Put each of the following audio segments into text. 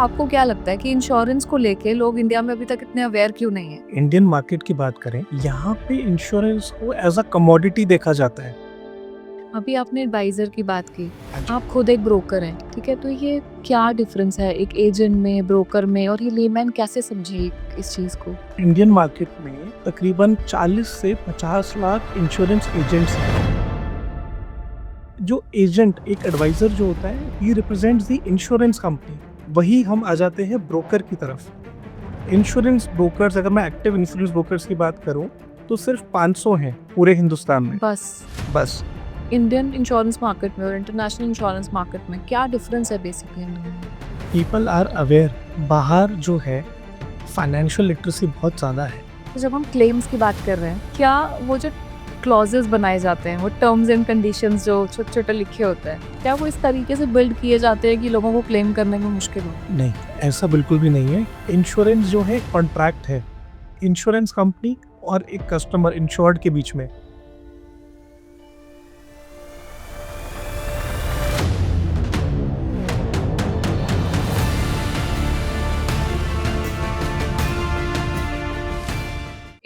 आपको क्या लगता है कि इंश्योरेंस को लेके लोग इंडिया में अभी तक इतने अवेयर क्यों नहीं है? इंडियन मार्केट की बात करें, यहाँ पे इंश्योरेंस को एज अ कमोडिटी देखा जाता है। अभी आपने एडवाइजर की बात की, हाँ जी। आप खुद एक ब्रोकर हैं, ठीक है? तो ये क्या डिफरेंस है एक एजेंट में, ब्रोकर में, और ये लेमैन कैसे समझे इस चीज़ को? इंडियन मार्केट में तकरीबन 40 से 50 लाख इंश्योरेंस एजेंट्स हैं। जो एजेंट, एक एडवाइजर जो होता है, ही रिप्रेजेंट्स द इंश्योरेंस कंपनी। वही हम आ जाते हैं ब्रोकर की तरफ। इंश्योरेंस ब्रोकर्स, अगर मैं एक्टिव इंश्योरेंस ब्रोकर्स की बात करूं, तो सिर्फ 500 हैं पूरे हिंदुस्तान में। बस बस। इंडियन इंश्योरेंस मार्केट में और इंटरनेशनल इंश्योरेंस मार्केट में क्या डिफरेंस है बेसिकली इन दोनों में? People are aware. बाहर जो है फाइनेंशियल लिटरेसी बहुत ज़्यादा है। तो जब हम क्लेम्स की बात कर रहे हैं, क्या वो जो क्लॉजेस बनाए जाते हैं, वो टर्म्स एंड कंडीशंस जो छोटे-छोटे लिखे होते हैं, क्या वो इस तरीके से बिल्ड किए जाते हैं कि लोगों को क्लेम करने में मुश्किल हो? नहीं, ऐसा बिल्कुल भी नहीं है। इंश्योरेंस जो है कॉन्ट्रैक्ट है, इंश्योरेंस कंपनी और एक कस्टमर इंश्योर्ड के बीच में।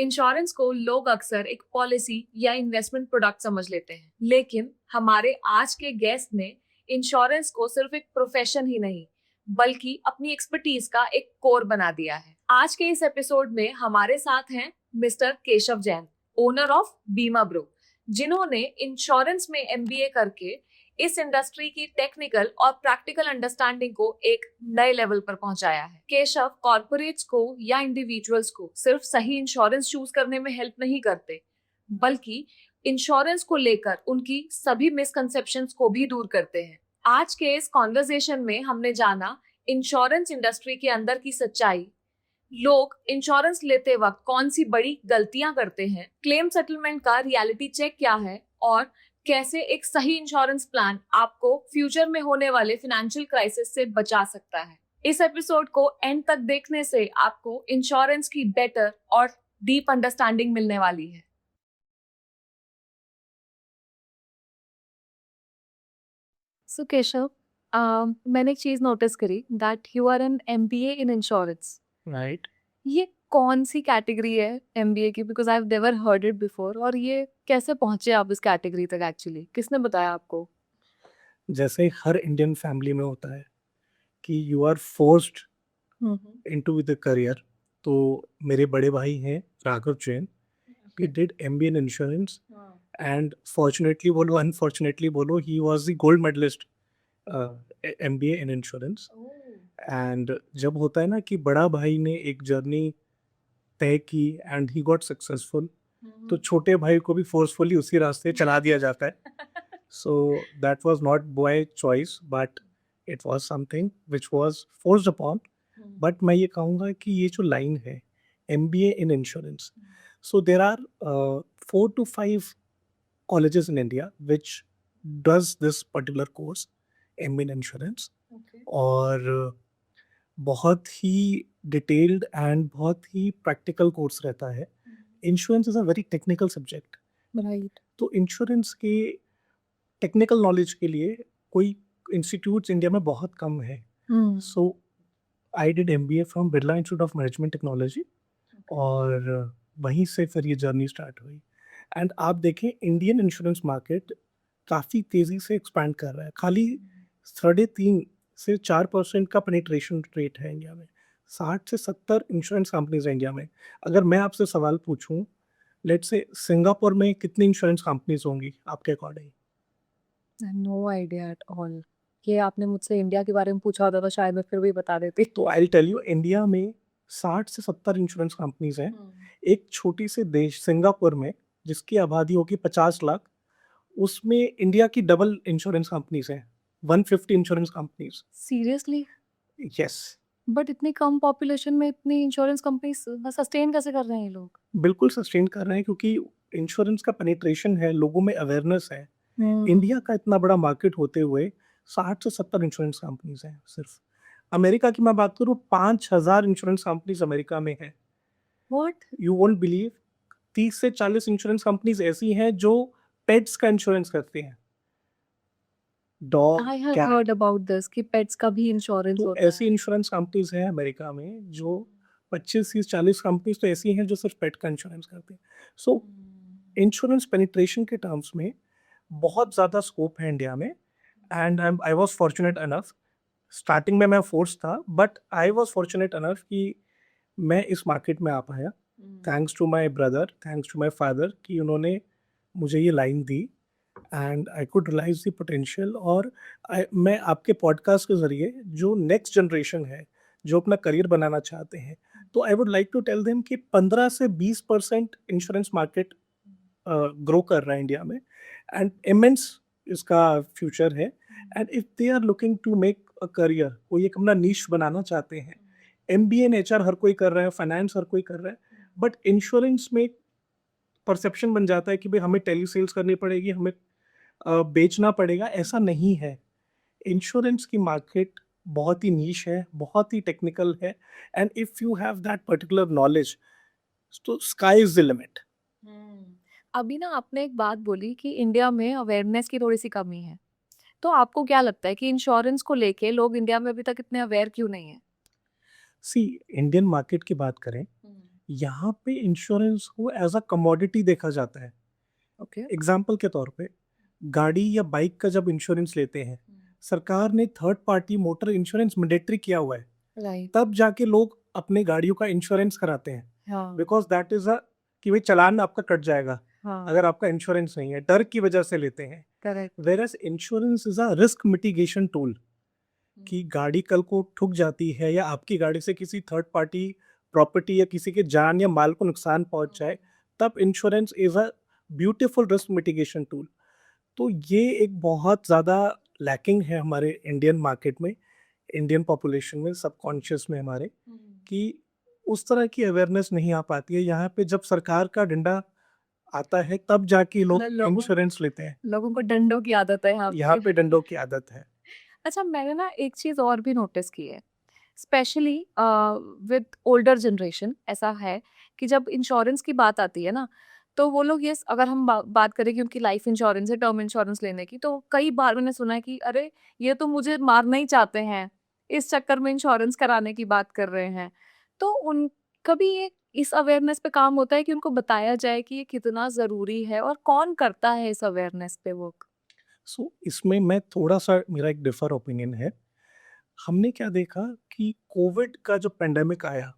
इंश्योरेंस को लोग अक्सर एक पॉलिसी या इन्वेस्टमेंट प्रोडक्ट समझ लेते हैं, लेकिन हमारे आज के गेस्ट ने इंश्योरेंस को सिर्फ एक प्रोफेशन ही नहीं, बल्कि अपनी एक्सपर्टीज का एक कोर बना दिया है। आज के इस एपिसोड में हमारे साथ हैं mister Keshav Jain, owner of बीमा ब्रो, जिन्होंने इंश्योरेंस में एमबीए करके इस इंडस्ट्री की टेक्निकल और प्रैक्टिकल अंडरस्टैंडिंग को एक नए लेवल पर पहुंचाया है। केशव कॉर्पोरेट्स को या इंडिविजुअल्स को सिर्फ सही इंश्योरेंस चूज करने में हेल्प नहीं करते, बल्कि इंश्योरेंस को लेकर उनकी सभी मिसकंसेप्शंस को भी दूर करते हैं। आज के इस कॉन्वर्सेशन में हमने जाना इंश्योरेंस इंडस्ट्री के अंदर की सच्चाई, लोग इंश्योरेंस लेते वक्त कौन सी बड़ी गलतियां करते हैं, क्लेम सेटलमेंट का रियलिटी चेक क्या है, और कैसे एक सही इंश्योरेंस प्लान आपको फ्यूचर में होने वाले फाइनेंशियल क्राइसिस से बचा सकता है। इस एपिसोड को एंड तक देखने से आपको इंश्योरेंस की बेटर और डीप अंडरस्टैंडिंग मिलने वाली है। सो केशव, मैंने एक चीज नोटिस करी that you are an MBA in insurance. Right. ये कौन सी कैटेगरी है एमबीए की? Because I have never heard it before. और ये कैसे पहुंचे आप इस कैटेगरी तक? एक्चुअली किसने बताया आपको? जैसे हर इंडियन फैमिली में होता है कि you are forced hmm. Into with career. तो मेरे बड़े भाई हैं Raghav Jain, he did MBA in insurance, and fortunately बोलो अनफॉर्चुनेटली बोलो, he was the gold medalist MBA in insurance. And जब होता है ना कि बड़ा भाई ने एक जर्नी तय की एंड ही गॉट सक्सेसफुल, तो छोटे भाई को भी फोर्सफुली उसी रास्ते चला दिया जाता है। So that was not by choice, but it was something which was forced upon. But मैं ये कहूँगा कि ये जो लाइन है MBA in insurance, so there are 4 to 5 colleges in India which does this particular course, MBA in insurance. और बहुत ही detailed and बहुत ही प्रैक्टिकल कोर्स रहता है। Insurance is a very technical subject. Right. तो इंश्योरेंस के technical knowledge के लिए कोई इंस्टीट्यूट्स इंडिया में बहुत कम है। So I did MBA from Birla institute of management technology, और वहीं से फिर ये जर्नी स्टार्ट हुई। एंड आप देखें, इंडियन इंश्योरेंस मार्केट काफ़ी तेज़ी से एक्सपैंड कर रहा है। खाली 3.5 से 4% का पेनिट्रेशन रेट है इंडिया में। 60 से 70 इंश्योरेंस कंपनीज हैं इंडिया में। अगर मैं आपसे सवाल पूछूं, लेट्स से सिंगापुर में कितनी इंश्योरेंस कंपनीज होंगी आपके according? No idea at all. ये आपने मुझसे इंडिया के बारे में पूछा होता तो शायद मैं फिर भी बता देती। तो आई टेल यू, इंडिया में 60 से 70 इंश्योरेंस कंपनीज हैं। एक छोटी से देश सिंगापुर में, जिसकी आबादी होगी 50 लाख, उसमें इंडिया की डबल इंश्योरेंस कंपनीज हैं, 150 insurance companies. Seriously? Yes. But इतनी कम पॉपुलेशन में इतनी इंश्योरेंस कंपनी सस्टेन कैसे कर रहे हैं ये लोग? बिल्कुल सस्टेन कर रहे हैं, क्योंकि इंश्योरेंस का पेनिट्रेशन है, लोगों में अवेयरनेस है। हम्म। इंडिया का इतना बड़ा मार्केट होते हुए 60 से 70 इंश्योरेंस कंपनीज हैं सिर्फ। अमेरिका की मैं बात करूँ, 5,000 इंश्योरेंस कंपनीज अमेरिका में हैं। व्हाट? यू वोंट बिलीव, 30 से 40 इंश्योरेंस कंपनीज ऐसी हैं जो पेट्स का इंश्योरेंस करती हैं। Dog, I have cat. Heard about this कि पेट्स का भी इंश्योरेंस तो होता ऐसी है। इंश्योरेंस कंपनीज हैं अमेरिका में जो 25 30 40 कंपनीज तो ऐसी हैं जो सिर्फ पेट का इंश्योरेंस करती हैं। सो इंश्योरेंस पेनिट्रेशन के टर्म्स में बहुत ज़्यादा स्कोप है इंडिया में। And I was fortunate unf, starting में मैं फोर्स था, but I was fortunate unf कि मैं इस मार्केट में आ पाया, thanks to my brother, thanks to my father, कि उन्होंने मुझे ये लाइन दी and I could realise the potential. और मैं आपके पॉडकास्ट के ज़रिए जो नेक्स्ट जनरेशन है जो अपना करियर बनाना चाहते हैं, तो I would like to tell them कि 15 से 20% इंश्योरेंस मार्केट ग्रो कर रहा है इंडिया में, एंड इमेंस इसका फ्यूचर है। And if they are looking to make a career, कोई एक अपना नीश बनाना चाहते हैं, MBA इन HR हर कोई कर रहा है, फाइनेंस हर कोई कर रहा है, बट इंश्योरेंस में परसेप्शन बन जाता है कि भाई हमें टेली सेल्स करनी पड़ेगी, हमें बेचना पड़ेगा। ऐसा नहीं है। इंश्योरेंस की मार्केट बहुत ही नीश है, बहुत ही टेक्निकल है, and if you have that particular knowledge, तो स्काई इज द लिमिट। अभी ना आपने एक बात बोली कि इंडिया में अवेयरनेस की थोड़ी सी कमी है। तो आपको क्या लगता है कि इंश्योरेंस को लेके लोग इंडिया में अभी तक इतने अवेयर क्यों नहीं है? सी, इंडियन मार्केट की बात करें, यहाँ पे इंश्योरेंस को एज अ कमोडिटी देखा जाता है। ओके। एग्जाम्पल के तौर पे, गाड़ी या बाइक का जब इंश्योरेंस लेते हैं, सरकार ने third party motor insurance mandatory किया हुआ है, राइट। तब जाके लोग अपने गाड़ियों का इंश्योरेंस कराते हैं। हाँ। बिकॉज दैट इज अ कि भाई चालान आपका कट जाएगा हाँ। अगर आपका इंश्योरेंस नहीं है, डर की वजह से लेते हैं। Correct. Whereas insurance is a risk mitigation tool, कि गाड़ी कल को ठुक जाती है या आपकी गाड़ी से किसी थर्ड पार्टी प्रॉपर्टी या किसी के जान या माल को नुकसान पहुंच जाए, तब insurance is a beautiful risk mitigation tool. तो ये एक बहुत ज़्यादा लैकिंग है हमारे इंडियन मार्केट में, इंडियन पॉपुलेशन में, सबकॉन्शियस में हमारे, कि उस तरह की अवेयरनेस नहीं आ पाती है। यहाँ पे जब सरकार का डंडा आता है तब जाके लोग मतलब लोगों इंश्योरेंस लेते हैं। लोगों को डंडों की आदत है यहाँ यहाँ पे। पे डंडों की आदत है। अच्छा, मैंने ना एक चीज़ और भी नोटिस की है, स्पेशली विद ओल्डर जनरेशन। ऐसा है कि जब इंश्योरेंस की बात आती है ना, तो वो लोग, यस, अगर हम बात करें कि उनकी लाइफ इंश्योरेंस है, टर्म इंश्योरेंस लेने की, तो कई बार मैंने सुना है कि अरे, ये तो मुझे मारना ही चाहते हैं, इस चक्कर में इंश्योरेंस कराने की बात कर रहे हैं। तो उन कभी ये इस अवेयरनेस पे काम होता है कि उनको बताया जाए कि ये कितना ज़रूरी है, और कौन करता है इस अवेयरनेस पे वर्क? सो इसमें मैं थोड़ा सा, मेरा एक डिफर ओपिनियन है। हमने क्या देखा कि कोविड का जो पेंडेमिक आया,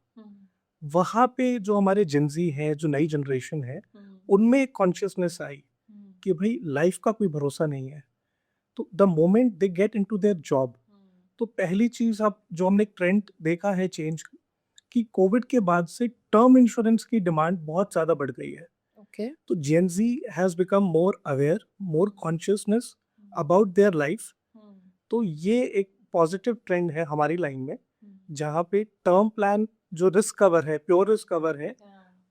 वहाँ पे जो हमारे जिनजी है, जो नई जनरेशन है, उनमें एक कॉन्शियसनेस आई कि भाई लाइफ का कोई भरोसा नहीं है। तो the moment they get into their job, तो पहली चीज अब जो हमने ट्रेंड देखा है चेंज, कि कोविड के बाद से टर्म इंश्योरेंस की डिमांड बहुत ज़्यादा बढ़ गई है। ओके। तो Gen Z has become more aware, more consciousness about their life. तो ये एक पॉजिटिव ट्रेंड है हमारी लाइन में, जहाँ पे टर्म प्लान जो रिस्क कवर है, प्योर रिस्क कवर है,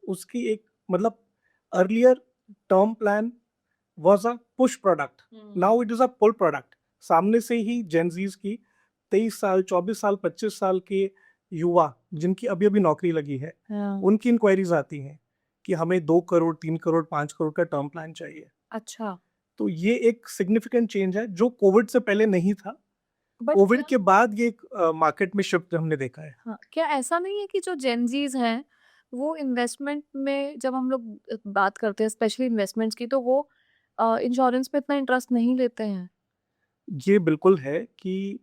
उसकी एक मतलब, earlier term plan was a push product, now it is a pull product. सामने से ही जेनजीज की 23 साल, 24 साल, 25 साल के युवा जिनकी अभी अभी नौकरी लगी है, हाँ। उनकी इंक्वायरीज आती हैं कि हमें 2 करोड़, 3 करोड़, 5 करोड़ का टर्म प्लान चाहिए। अच्छा। तो ये एक सिग्निफिकेंट चेंज है जो कोविड से पहले नहीं था। बट कोविड के बाद ये मार्केट में शिफ्ट हमने देखा है। हाँ, क्या ऐसा नहीं है कि जो जेनजीज हैं, वो इन्वेस्टमेंट में, जब हम लोग बात करते हैं स्पेशली इन्वेस्टमेंट्स की, तो वो इंश्योरेंस में इतना इंटरेस्ट नहीं लेते हैं? ये बिल्कुल है कि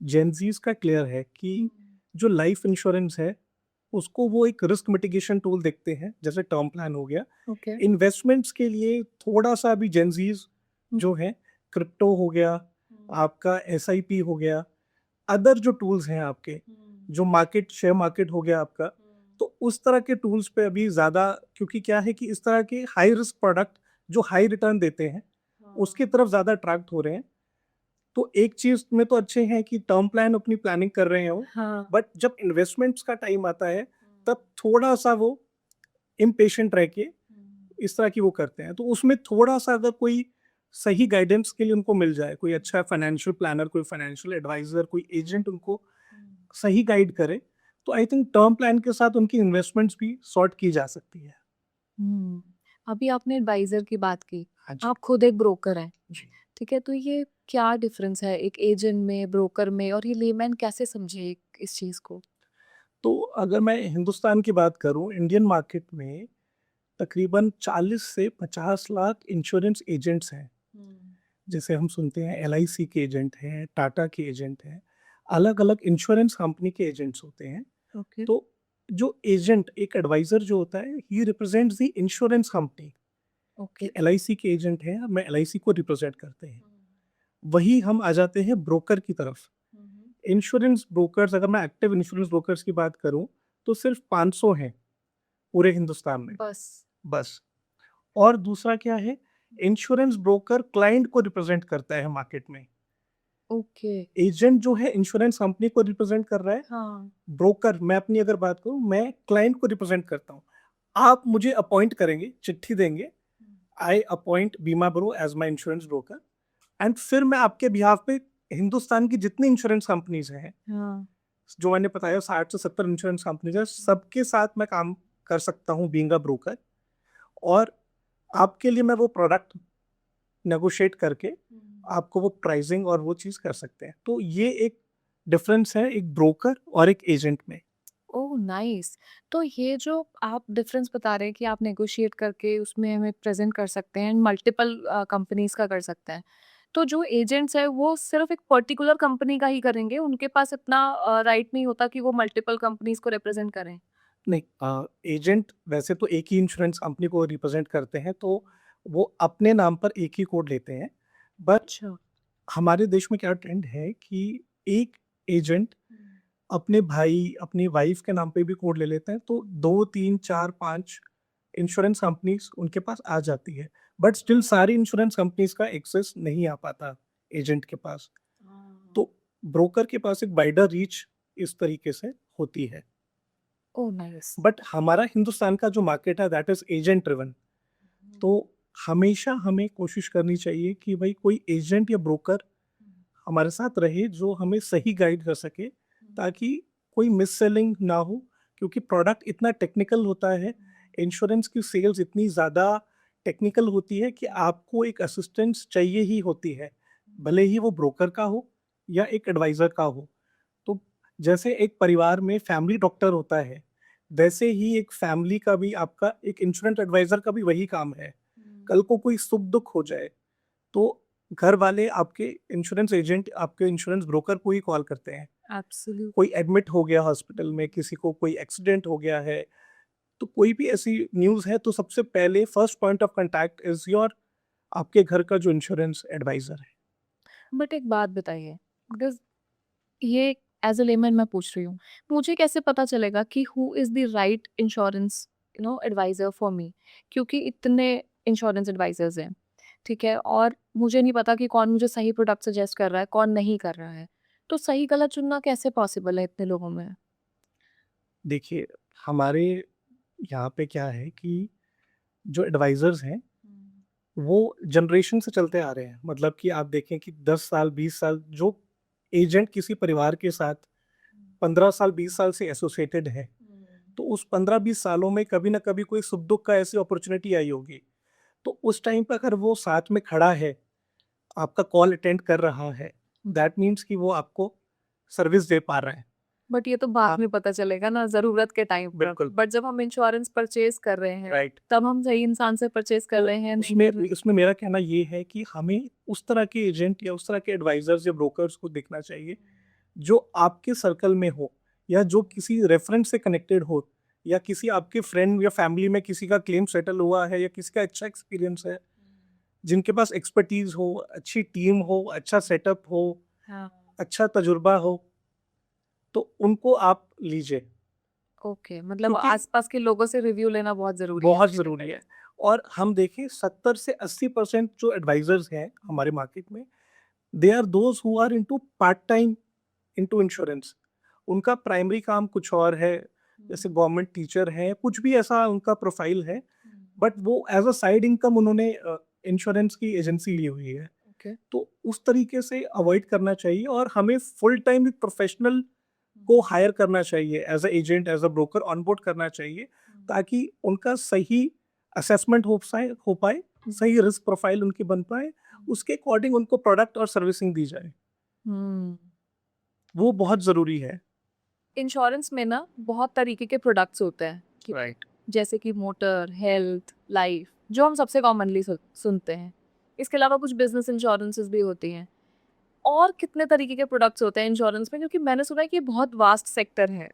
जेनजीज का क्लियर है कि जो लाइफ इंश्योरेंस है उसको वो एक रिस्क मिटिगेशन टूल देखते हैं, जैसे टर्म प्लान हो गया। ओके। इन्वेस्टमेंट्स के लिए थोड़ा सा अभी जेनजीज जो है, क्रिप्टो हो गया, आपका SIP हो गया, अदर जो टूल्स हैं आपके, जो मार्केट, शेयर मार्केट हो गया आपका, तो उस तरह के टूल्स पे अभी ज़्यादा, क्योंकि क्या है कि इस तरह के हाई रिस्क प्रोडक्ट जो हाई रिटर्न देते हैं उसकी तरफ ज़्यादा अट्रैक्ट हो रहे हैं। तो एक चीज़ में तो अच्छे हैं कि टर्म प्लान अपनी प्लानिंग कर रहे हो, हाँ। बट जब इन्वेस्टमेंट्स का टाइम आता है तब थोड़ा सा वो इम्पेशेंट रह के इस तरह की वो करते हैं। तो उसमें थोड़ा सा अगर कोई सही गाइडेंस के लिए उनको मिल जाए, कोई अच्छा फाइनेंशियल प्लानर, कोई फाइनेंशियल एडवाइजर, कोई एजेंट उनको सही गाइड करे, तो आई थिंक टर्म प्लान के साथ उनकी इन्वेस्टमेंट्स भी सॉर्ट की जा सकती है। अभी आपने एडवाइजर की बात की, हाँ जी। आप खुद एक ब्रोकर हैं, जी। ठीक है? तो ये क्या डिफरेंस है एक एजेंट में, ब्रोकर में, और ये लेमैन कैसे समझे इस चीज़ को? तो अगर मैं हिंदुस्तान की बात करूँ, इंडियन मार्केट में तकरीबन 40 से 50 लाख इंश्योरेंस एजेंट्स हैं। जैसे हम सुनते हैं एलआईसी के एजेंट हैं, टाटा के एजेंट हैं, अलग-अलग इंश्योरेंस कंपनी के एजेंट्स होते हैं। ओके। तो जो एजेंट, एक एडवाइज़र जो होता है, ही represents the insurance company. Okay. कि एलआईसी के एजेंट हैं, हमें एलआईसी को रिप्रेजेंट करते हैं। वही हम आ जाते हैं ब्रोकर की तरफ। इंश्योरेंस ब्रोकर्स, अगर मैं एक्टिव इंश्योरेंस ब्रोकर्स की बात करूँ, तो सिर्फ 500 हैं पूरे हिंदुस्तान में, बस। बस। और दूसरा क्या है, इंश्योरेंस ब्रोकर क्लाइंट को रिप्रेजेंट करता है मार्केट में। ओके। एजेंट जो है इंश्योरेंस कंपनी को रिप्रेजेंट कर रहा है, हाँ। ब्रोकर, मैं अपनी अगर बात करूँ, मैं क्लाइंट को रिप्रेजेंट करता हूँ। आप मुझे अपॉइंट करेंगे, चिट्ठी देंगे, आई अपॉइंट बीमा bro as my insurance broker, and फिर मैं आपके बिहाफ पे हिंदुस्तान की जितनी इंश्योरेंस कंपनीज हैं, हाँ। जो मैंने बताया 60 से 70 इंश्योरेंस कंपनीज है, सबके साथ मैं काम कर सकता हूँ बीइंग अ ब्रोकर। और आपके लिए मैं वो प्रोडक्ट नेगोशिएट करके आपको वो प्राइसिंग और वो चीज़ कर सकते हैं। तो ये एक डिफरेंस है एक ब्रोकर और एक एजेंट में। Oh nice. तो ये जो आप डिफरेंस बता रहे हैं कि आप नेगोशिएट करके उसमें हमें प्रेजेंट कर सकते हैं, मल्टीपल कंपनीज का कर सकते हैं, तो जो एजेंट्स है वो सिर्फ एक पर्टिकुलर कंपनी का ही करेंगे, उनके पास इतना राइट नहीं होता कि वो मल्टीपल कंपनीज को रिप्रेजेंट करें? नहीं, एजेंट वैसे तो एक ही इंश्योरेंस कंपनी को रिप्रेजेंट करते हैं, तो वो अपने नाम पर एक ही कोड लेते हैं। बट अच्छा। हमारे देश में क्या ट्रेंड है कि एक एजेंट अपने भाई, अपनी वाइफ के नाम पे भी कोड ले लेते हैं, तो 2, 3, 4, 5 इंश्योरेंस कंपनीज़ उनके पास आ जाती है। बट स्टिल सारी इंश्योरेंस कंपनीज़ का एक्सेस नहीं आ पाता एजेंट के पास। तो ब्रोकर के पास एक वाइडर रीच इस तरीके से होती है। Oh nice. बट हमारा हिंदुस्तान का जो मार्केट है दैट इज़ एजेंट ड्रिवन। तो हमेशा हमें कोशिश करनी चाहिए कि भाई कोई एजेंट या ब्रोकर हमारे साथ रहे जो हमें सही गाइड कर सके, ताकि कोई मिस सेलिंग ना हो, क्योंकि प्रोडक्ट इतना टेक्निकल होता है, इंश्योरेंस की सेल्स इतनी ज़्यादा टेक्निकल होती है कि आपको एक असिस्टेंस चाहिए ही होती है, भले ही वो ब्रोकर का हो या एक एडवाइज़र का हो। तो जैसे एक परिवार में फैमिली डॉक्टर होता है, वैसे ही एक फैमिली का भी, आपका एक इंश्योरेंस एडवाइज़र का भी वही काम है। कल को कोई सुख-दुख हो जाए, तो घर वाले आपके इंश्योरेंस एजेंट, आपके इंश्योरेंस ब्रोकर को ही कॉल करते हैं। एब्सोल्यूट। कोई एडमिट हो गया हॉस्पिटल में, किसी को कोई एक्सीडेंट हो गया है, तो कोई भी ऐसी न्यूज़ है, तो सबसे पहले first point of contact is your, आपके घर का जो इंश्योरेंस एडवाइज़र है। बट एक बात बताइए, बिकॉज ये एज अ लेमैन मैं पूछ रही हूँ, मुझे कैसे पता चलेगा कि who is the right insurance adviser for me? क्योंकि इतने इंश्योरेंस एडवाइज़र्स हैं, ठीक है? और मुझे नहीं पता कि कौन मुझे सही प्रोडक्ट सजेस्ट कर रहा है, कौन नहीं कर रहा है। तो सही गलत चुनना कैसे पॉसिबल है इतने लोगों में? देखिए, हमारे यहाँ पे क्या है कि जो एडवाइज़र्स हैं, वो जनरेशन से चलते आ रहे हैं। मतलब कि आप देखें कि 10 साल, 20 साल जो एजेंट किसी परिवार के साथ 15 साल, 20 साल से एसोसिएटेड है, तो उस 15-20 सालों में कभी न कभी कोई सुख-दुख का ऐसी अपॉर्च्युनिटी आई होगी। तो उस टाइम पे अगर वो साथ में खड़ा है, आपका कॉल अटेंड कर रहा है, दैट मीन्स कि वो आपको सर्विस दे पा रहा है। बट ये तो बाद हाँ, में पता चलेगा ना, ज़रूरत के टाइम पर। बिल्कुल, बट जब हम इंश्योरेंस परचेज़ कर रहे हैं, राइट। तब हम सही इंसान से परचेज़ कर तो रहे हैं, नहीं उसमें कर रहे। उसमें मेरा कहना ये है कि हमें उस तरह के एजेंट या उस तरह के एडवाइज़र्स या ब्रोकर्स को देखना चाहिए, जो आपके सर्कल में हो, या जो किसी रेफ़रेंस से कनेक्टेड हो, या किसी आपके फ्रेंड या फैमिली में किसी का क्लेम सेटल हुआ है, या किसी का अच्छा एक्सपीरियंस है, जिनके पास एक्सपर्टीज़ हो, अच्छी टीम हो, अच्छा सेटअप हो, हाँ। अच्छा तजुर्बा हो, तो उनको आप लीजिए। ओके, मतलब क्योंकि आस-पास के लोगों से रिव्यू लेना बहुत ज़रूरी है बहुत आपके लिए। ज़रूरी है। और हम देखें 70 से 80% जो एडवाइज़र्स हैं हमारे मार्केट में, they are those who are into part time into insurance. उनका प्राइमरी काम कुछ और है, जैसे गवर्नमेंट टीचर हैं, कुछ भी ऐसा उनका प्रोफ़ाइल है, बट वो एज़ अ साइड इनकम उन्होंने इंश्योरेंस की एजेंसी ली हुई है। ओके। तो उस तरीके से अवॉइड करना चाहिए, और हमें फुल टाइम एक प्रोफ़ेशनल को हायर करना चाहिए, as a agent, as a broker onboard करना चाहिए, ताकि उनका सही असेसमेंट हो पाए, सही रिस्क प्रोफाइल उनकी बन पाए, उसके अकॉर्डिंग उनको प्रोडक्ट और सर्विसिंग दी जाए, वो बहुत ज़रूरी है। इंश्योरेंस में ना बहुत तरीके के प्रोडक्ट्स होते हैं कि राइट। जैसे कि मोटर, हेल्थ, लाइफ, जो हम सबसे कॉमनली सुनते हैं। इसके अलावा कुछ बिजनेस इंश्योरेंसेस भी होती हैं। और कितने तरीके के प्रोडक्ट्स होते हैं इंश्योरेंस में, क्योंकि मैंने सुना है कि ये बहुत वास्ट सेक्टर है।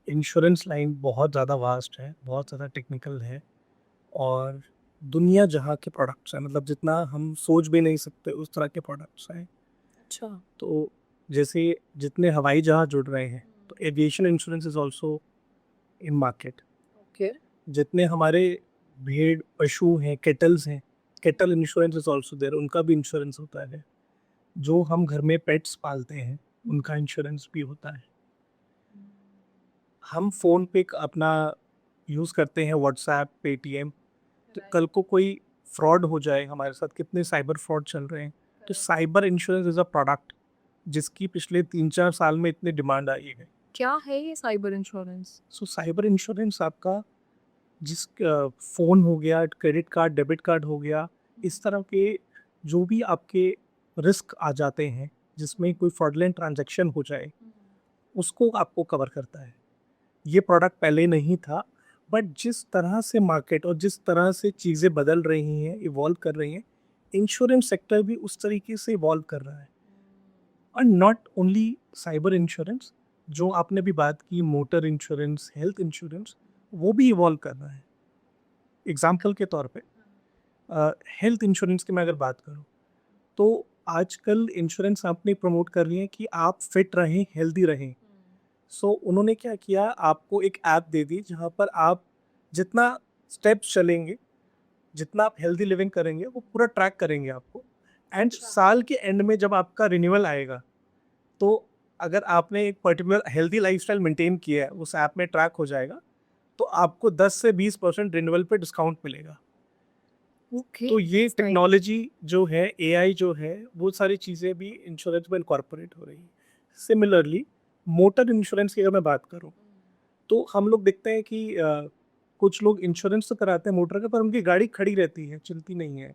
इंश्योरेंस लाइन बहुत ज़्यादा वास्ट है, बहुत ज़्यादा टेक्निकल है, और दुनिया जहाँ के प्रोडक्ट्स हैं, मतलब जितना हम सोच भी नहीं सकते उस तरह के प्रोडक्ट्स हैं। अच्छा। तो जैसे जितने हवाई जहाज जुड़ रहे हैं, तो aviation insurance is also in market. Okay. जितने हमारे भेड़ पशु हैं, केटल्स हैं, cattle insurance is also there, उनका भी इंश्योरेंस होता है। जो हम घर में पेट्स पालते हैं, उनका इंश्योरेंस भी होता है। हम फ़ोन पे अपना यूज़ करते हैं, व्हाट्सएप, पेटीएम, तो कल को कोई फ्रॉड हो जाए हमारे साथ, कितने साइबर फ्रॉड चल रहे हैं। तो cyber insurance is a product जिसकी पिछले 3-4 साल में इतनी डिमांड आई है। क्या है ये साइबर इंश्योरेंस? सो साइबर इंश्योरेंस आपका जिस फ़ोन हो गया, क्रेडिट कार्ड, डेबिट कार्ड हो गया, इस तरह के जो भी आपके रिस्क आ जाते हैं, जिसमें कोई फ्रॉडलेंट ट्रांज़ैक्शन हो जाए, उसको आपको कवर करता है। ये प्रोडक्ट पहले नहीं था, बट जिस तरह से मार्केट और जिस तरह से चीज़ें बदल रही हैं, इवॉल्व कर रही हैं, इंश्योरेंस सेक्टर भी उस तरीके से इवॉल्व कर रहा है। और नॉट ओनली साइबर इंश्योरेंस, जो आपने भी बात की, मोटर इंश्योरेंस, हेल्थ इंश्योरेंस, वो भी इवॉल्व कर रहा है। एग्जाम्पल के तौर पे हेल्थ इंश्योरेंस की मैं अगर बात करूँ, तो आजकल इंश्योरेंस आपने प्रमोट कर रही है कि आप फिट रहें, हेल्दी रहें। सो उन्होंने क्या किया, आपको एक ऐप दे दी जहाँ पर आप जितना स्टेप्स चलेंगे, जितना आप हेल्दी लिविंग करेंगे, वो पूरा ट्रैक करेंगे आपको। एंड साल के एंड में जब आपका रिन्यूअल आएगा, तो अगर आपने एक पर्टिकुलर हेल्दी लाइफस्टाइल मेंटेन किया है, उस ऐप में ट्रैक हो जाएगा, तो आपको 10 से 20% रिन्यूअल पे डिस्काउंट मिलेगा। ओके। तो ये टेक्नोलॉजी जो है, एआई जो है, वो सारी चीज़ें भी इंश्योरेंस में इनकॉर्पोरेट हो रही है। सिमिलरली मोटर इंश्योरेंस की अगर मैं बात करूँ, तो हम लोग देखते हैं कि कुछ लोग इंश्योरेंस तो कराते हैं मोटर का, पर उनकी गाड़ी खड़ी रहती है, चलती नहीं है।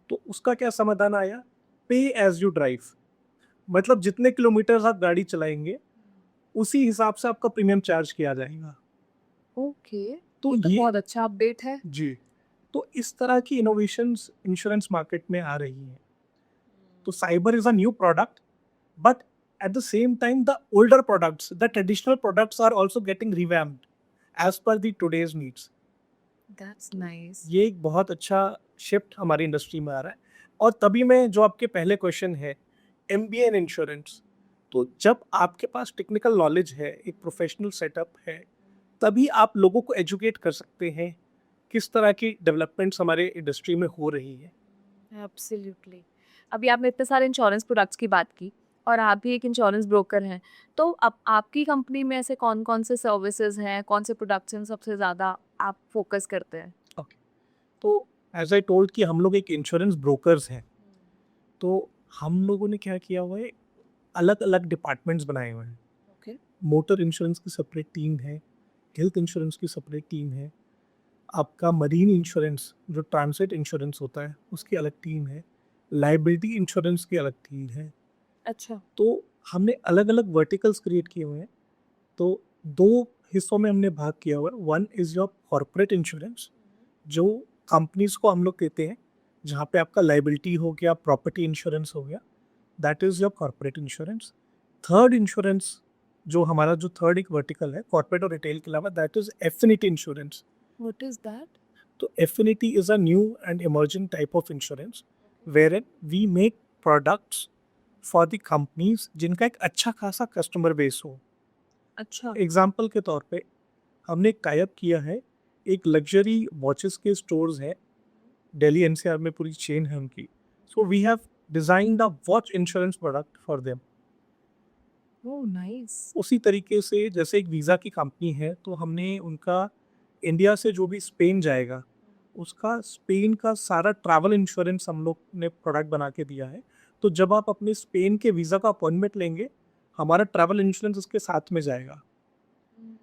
तो उसका क्या समाधान आया? पे एज यू ड्राइव। मतलब जितने किलोमीटर आप गाड़ी चलाएंगे, उसी हिसाब से आपका प्रीमियम चार्ज किया जाएगा। ओके, तो ये तो ये बहुत अच्छा अपडेट है। जी, तो इस तरह की इनोवेशंस इंश्योरेंस मार्केट में आ रही हैं। तो cyber is a new product, but at the same time the older products, the traditional products are also getting revamped as per the today's needs. That's nice. ये एक बहुत अच्छा शिफ्ट हमारी industry में आ रहा है। और तभी मैं, जो आपके पहले क्वेश्चन है, एमबीए इन इंश्योरेंस, तो जब आपके पास टेक्निकल नॉलेज है, एक प्रोफेशनल सेटअप है, तभी आप लोगों को एजुकेट कर सकते हैं किस तरह की डेवलपमेंट्स हमारे इंडस्ट्री में हो रही है। एब्सोल्युटली। अभी आपने इतने सारे इंश्योरेंस प्रोडक्ट्स की बात की और आप भी एक इंश्योरेंस ब्रोकर हैं। तो अब आपकी कंपनी में ऐसे कौन-कौन से सर्विसेज़ हैं, कौन से प्रोडक्ट्स हैं सबसे ज़्यादा आप फ़ोकस करते हैं? ओके, तो एज आई टोल्ड कि हम लोग एक इंश्योरेंस ब्रोकर्स हैं। तो हम लोगों ने क्या किया हुआ है, अलग अलग डिपार्टमेंट्स बनाए हुए हैं। ओके। मोटर इंश्योरेंस की सेपरेट टीम है, हेल्थ इंश्योरेंस की सेपरेट टीम है, आपका मरीन इंश्योरेंस जो ट्रांसिट इंश्योरेंस होता है उसकी अलग टीम है, लाइबिलिटी इंश्योरेंस की अलग टीम है। अच्छा। तो हमने अलग अलग वर्टिकल्स क्रिएट किए हुए हैं। तो दो हिस्सों में हमने भाग किया हुआ है। One is your corporate insurance, जो कंपनीज को हम लोग देते हैं, जहाँ पे आपका लाइबिलिटी हो गया, प्रॉपर्टी इंश्योरेंस हो गया, that is your corporate insurance. Third insurance, जो हमारा जो थर्ड एक वर्टिकल है कॉर्पोरेट और रिटेल के अलावा, that is affinity insurance. What is that? तो affinity is a new and emerging type of insurance where we make products for the companies जिनका एक अच्छा खासा कस्टमर बेस हो। अच्छा। एग्जाम्पल के तौर पे हमने टाई अप किया है, एक लग्जरी वॉचेस के स्टोर्स हैं, दिल्ली एनसीआर में पूरी चेन है उनकी। So we have designed a watch insurance product for them. Oh nice. उसी तरीके से जैसे एक वीज़ा की कंपनी है, तो हमने उनका इंडिया से जो भी स्पेन जाएगा, उसका स्पेन का सारा ट्रैवल इंश्योरेंस हम लोग ने प्रोडक्ट बना के दिया है। तो जब आप अपने स्पेन के वीज़ा का अपॉइंटमेंट लेंगे, हमारा ट्रैवल इंश्योरेंस उसके साथ में जाएगा।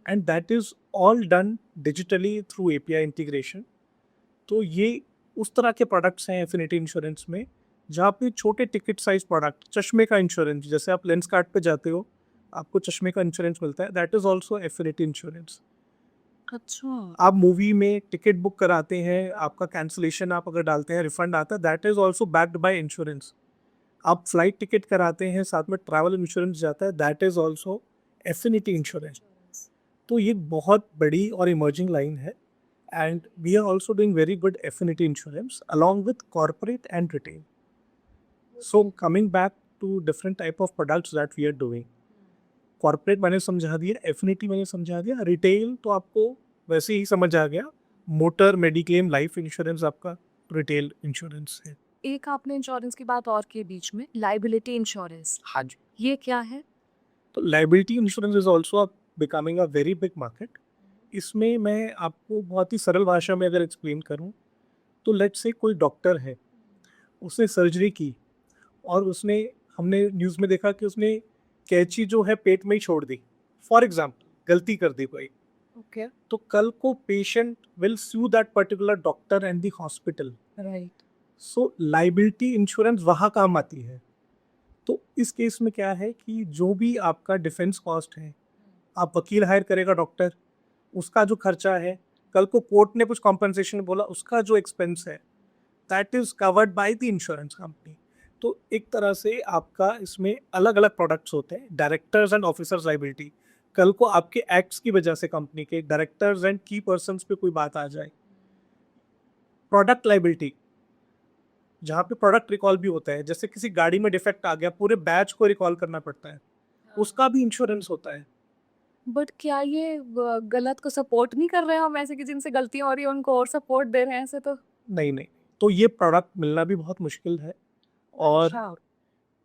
And that is all done digitally through API integration. तो ये उस तरह के प्रोडक्ट्स हैं एफिनिटी इंश्योरेंस में, जहाँ पे छोटे टिकट साइज प्रोडक्ट, चश्मे का इंश्योरेंस, जैसे आप लेंस कार्ड पे जाते हो, आपको चश्मे का इंश्योरेंस मिलता है, that is also affinity insurance. अच्छा। आप मूवी में टिकट बुक कराते हैं, आपका कैंसिलेशन आप अगर डालते हैं, रिफंड आता है, that is also backed by insurance. आप फ्लाइट टिकट कराते हैं, साथ में ट्रैवल इंश्योरेंस जाता है, that is also affinity insurance. तो ये बहुत बड़ी और इमर्जिंग लाइन है, and we are also doing very good affinity insurance along with corporate and retail. So coming back to different type of products that we are doing, corporate मैंने समझा दिया, affinity मैंने समझा दिया, रिटेल तो आपको वैसे ही समझ आ गया, मोटर, मेडिक्लेम, लाइफ इंश्योरेंस आपका रिटेल इंश्योरेंस है। एक आपने इंश्योरेंस की बात और की बीच में, लाइबिलिटी इंश्योरेंस, हाँ जी। ये क्या है? तो liability insurance is also becoming a very big market. इसमें मैं आपको बहुत ही सरल भाषा में अगर एक्सप्लेन करूं, तो लेट्स से कोई डॉक्टर है, उसने सर्जरी की और उसने, हमने न्यूज़ में देखा कि उसने कैंची जो है पेट में ही छोड़ दी, फॉर एग्जाम्पल गलती कर दी कोई, ओके, तो कल को patient will sue that particular doctor and the hospital. Right. So liability insurance वहाँ काम आती है। तो इस केस में क्या है कि जो भी आपका डिफेंस कॉस्ट है, आप वकील हायर करेगा डॉक्टर, उसका जो खर्चा है, कल को कोर्ट ने कुछ कॉम्पनसेशन बोला, उसका जो एक्सपेंस है, that is covered by the insurance company. तो एक तरह से आपका इसमें अलग अलग प्रोडक्ट्स होते हैं, डायरेक्टर्स एंड ऑफिसर्स लाइबिलिटी, कल को आपके एक्ट्स की वजह से कंपनी के डायरेक्टर्स एंड की पर्सन्स पे कोई बात आ जाए। प्रोडक्ट लाइबिलिटी, जहाँ पे प्रोडक्ट रिकॉल भी होता है, जैसे किसी गाड़ी में डिफेक्ट आ गया, पूरे बैच को रिकॉल करना पड़ता है, उसका भी इंश्योरेंस होता है। बट क्या ये गलत को सपोर्ट नहीं कर रहे हैं हम, ऐसे कि जिनसे गलतियां हो रही है उनको और सपोर्ट दे रहे हैं ऐसे तो? नहीं नहीं, तो ये प्रोडक्ट मिलना भी बहुत मुश्किल है, और अच्छा।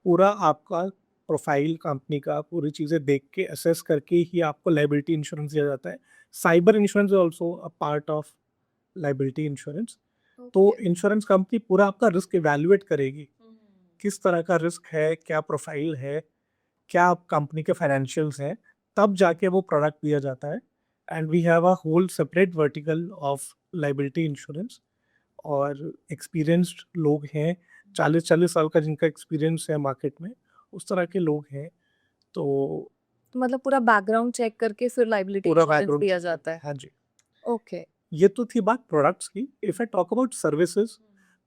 पूरा आपका प्रोफाइल कंपनी का पूरी चीज़ें देख के असेस करके ही आपको लाइबिलिटी इंश्योरेंस दिया जाता है। Cyber insurance is also a part of liability insurance. तो इंश्योरेंस कंपनी पूरा आपका रिस्क इवैल्यूएट करेगी, किस तरह का रिस्क है, क्या प्रोफाइल है, क्या कंपनी के फाइनेंशियल्स हैं, तब जाके वो प्रोडक्ट दिया जाता है। And we have a whole separate vertical of liability insurance, और एक्सपीरियंस्ड लोग हैं, 40-40 साल का जिनका एक्सपीरियंस है मार्केट में, उस तरह के लोग हैं। तो तो मतलब पूरा बैकग्राउंड चेक करके फिर लाइबिलिटी पूरा इंश्योरेंस बैकग्राउंड दिया जाता है? हाँ जी। ओके। ये तो थी बात प्रोडक्ट्स की। If I talk about services,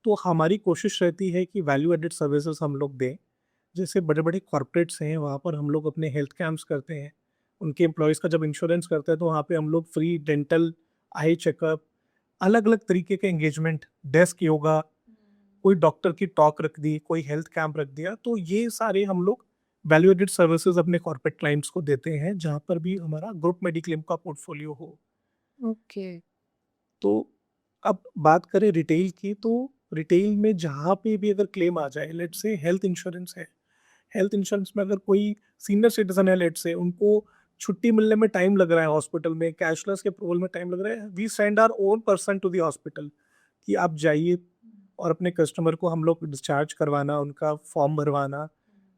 तो हमारी कोशिश रहती है कि वैल्यू एडेड सर्विसेज हम लोग दें। जैसे बड़े बड़े कॉर्पोरेट्स हैं, वहाँ पर हम लोग अपने हेल्थ कैंप्स करते हैं, उनके एम्प्लॉयज़ का जब इंश्योरेंस करते हैं तो वहाँ पे हम लोग फ्री डेंटल, आई चेकअप, अलग अलग तरीके के एंगेजमेंट, डेस्क योगा, कोई डॉक्टर की टॉक रख दी, कोई हेल्थ कैंप रख दिया, तो ये सारे हम लोग वैल्यू एडेड सर्विसेज अपने कॉर्पोरेट क्लाइंट्स को देते हैं, जहाँ पर भी हमारा ग्रुप मेडिक्लेम का पोर्टफोलियो हो। ओके। तो अब बात करें रिटेल की, तो रिटेल में जहाँ पे भी अगर क्लेम आ जाए, लेट्स से हेल्थ इंश्योरेंस है, हेल्थ इंश्योरेंस में अगर कोई सीनियर सिटीजन है, लेट्स से उनको छुट्टी मिलने में टाइम लग रहा है हॉस्पिटल में, कैशलेस के अप्रूवल में टाइम लग रहा है, we send our own person to the hospital कि आप जाइए और अपने कस्टमर को हम लोग डिस्चार्ज करवाना, उनका फॉर्म भरवाना,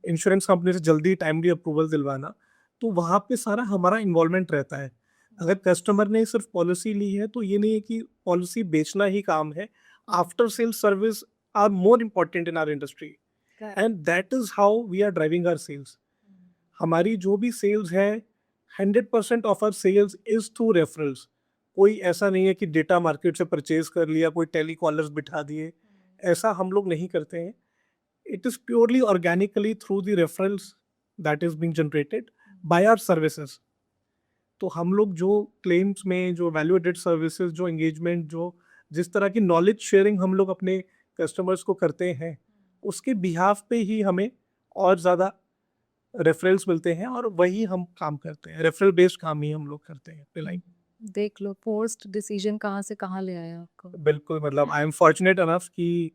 इंश्योरेंस कंपनी से जल्दी टाइमली अप्रूवल दिलवाना। तो वहाँ पे सारा हमारा इन्वॉल्वमेंट रहता है। अगर कस्टमर ने सिर्फ पॉलिसी ली है, तो ये नहीं है कि पॉलिसी बेचना ही काम है, after sale service are more important in our industry, and that is how we are driving our sales. हमारी जो भी सेल्स है, 100% of our sales is through referrals. कोई ऐसा नहीं है कि डेटा मार्केट से परचेज कर लिया, कोई टेलीकॉलर्स बिठा दिए, ऐसा हम लोग नहीं करते हैं। It is purely organically through the referrals that is being generated by our services. तो हम लोग जो क्लेम्स में, जो वैल्यू एडेड सर्विसेज, जो एंगेजमेंट, जो जिस तरह की नॉलेज शेयरिंग हम लोग अपने कस्टमर्स को करते हैं, उसके बिहाफ पे ही हमें और ज़्यादा रेफरल्स मिलते हैं, और वही हम काम करते हैं, रेफरल बेस्ड काम ही हम लोग करते हैं रिलाइंग। देख लो, पोस्ट डिसीजन कहाँ से कहाँ ले आया आपको। बिल्कुल, मतलब आई एम फॉर्चुनेट अनफ कि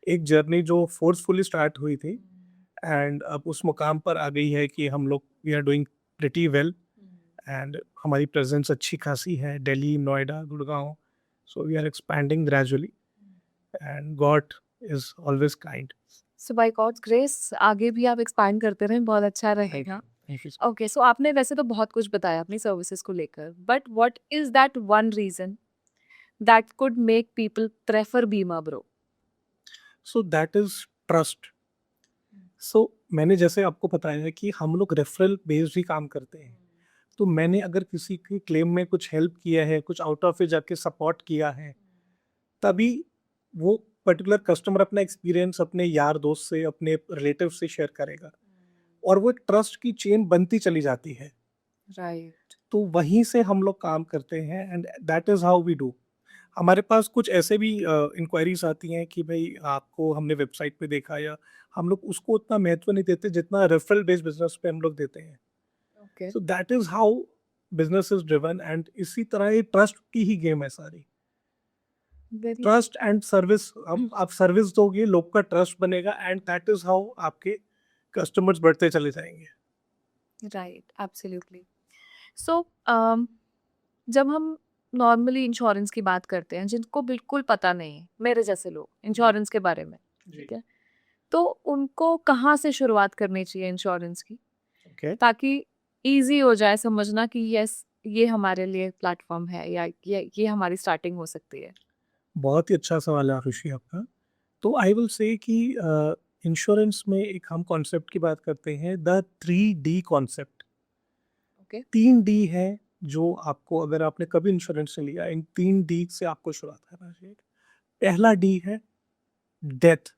एक जर्नी जो फोर्सफुली स्टार्ट हुई थी, एंड अब उस मुकाम पर आ गई है कि हम लोग we are doing pretty well, and हमारी प्रेजेंस अच्छी खासी है Delhi, Noida, Gurgaon. So we are expanding gradually, and God is always kind. So by God's grace आगे भी आप एक्सपैंड करते रहें, बहुत अच्छा रहेगा। ओके, सो आपने वैसे तो बहुत कुछ बताया अपनी सर्विसेज को लेकर, but what is that one reason that could make people prefer Bima Bro? So that is trust. So मैंने जैसे आपको बताया है कि हम लोग रेफरल बेस्ड ही काम करते हैं। तो मैंने अगर किसी के क्लेम में कुछ हेल्प किया है, कुछ आउट ऑफ इट जाके सपोर्ट किया है, तभी वो पर्टिकुलर कस्टमर अपना एक्सपीरियंस अपने यार दोस्त से, अपने रिलेटिव से शेयर करेगा, और वो ट्रस्ट की चेन बनती चली जाती है। Right. तो वहीं से हम लोग काम करते हैं, and that is how we do. हमारे पास कुछ ऐसे भी इंक्वायरीज आती हैं कि भाई आपको हमने वेबसाइट पे देखा, या हम लोग उसको उतना महत्व नहीं देते जितना रेफरल बेस्ड बिजनेस पे हम लोग देते हैं। Okay. So that is how business is driven, and इसी तरह ये ट्रस्ट की ही गेम है सारी। Very ट्रस्ट एंड सर्विस, अब आप सर्विस दोगे, लोग का ट्रस्ट बनेगा, एंड दैट इज हाउ आपके कस्टमर्स बढ़ते चले जाएंगे। right. Absolutely. So, जब हम नॉर्मली इंश्योरेंस की बात करते हैं जिनको बिल्कुल पता नहीं है, मेरे जैसे लोग इंश्योरेंस के बारे में, ठीक है, तो उनको कहाँ से शुरुआत करनी चाहिए इंश्योरेंस की, ओके, ताकि इजी हो जाए समझना कि यस ये हमारे लिए प्लेटफॉर्म है, या ये हमारी स्टार्टिंग हो सकती है। बहुत ही अच्छा सवाल है आरुषि आपका। तो आई विल से कि इंश्योरेंस में एक हम कॉन्सेप्ट की बात करते हैं, the 3D concept. Okay. 3D है जो आपको, अगर आपने कभी इंश्योरेंस नहीं लिया, इन 3D से आपको शुरुआत करना चाहिए। पहला डी है डेथ।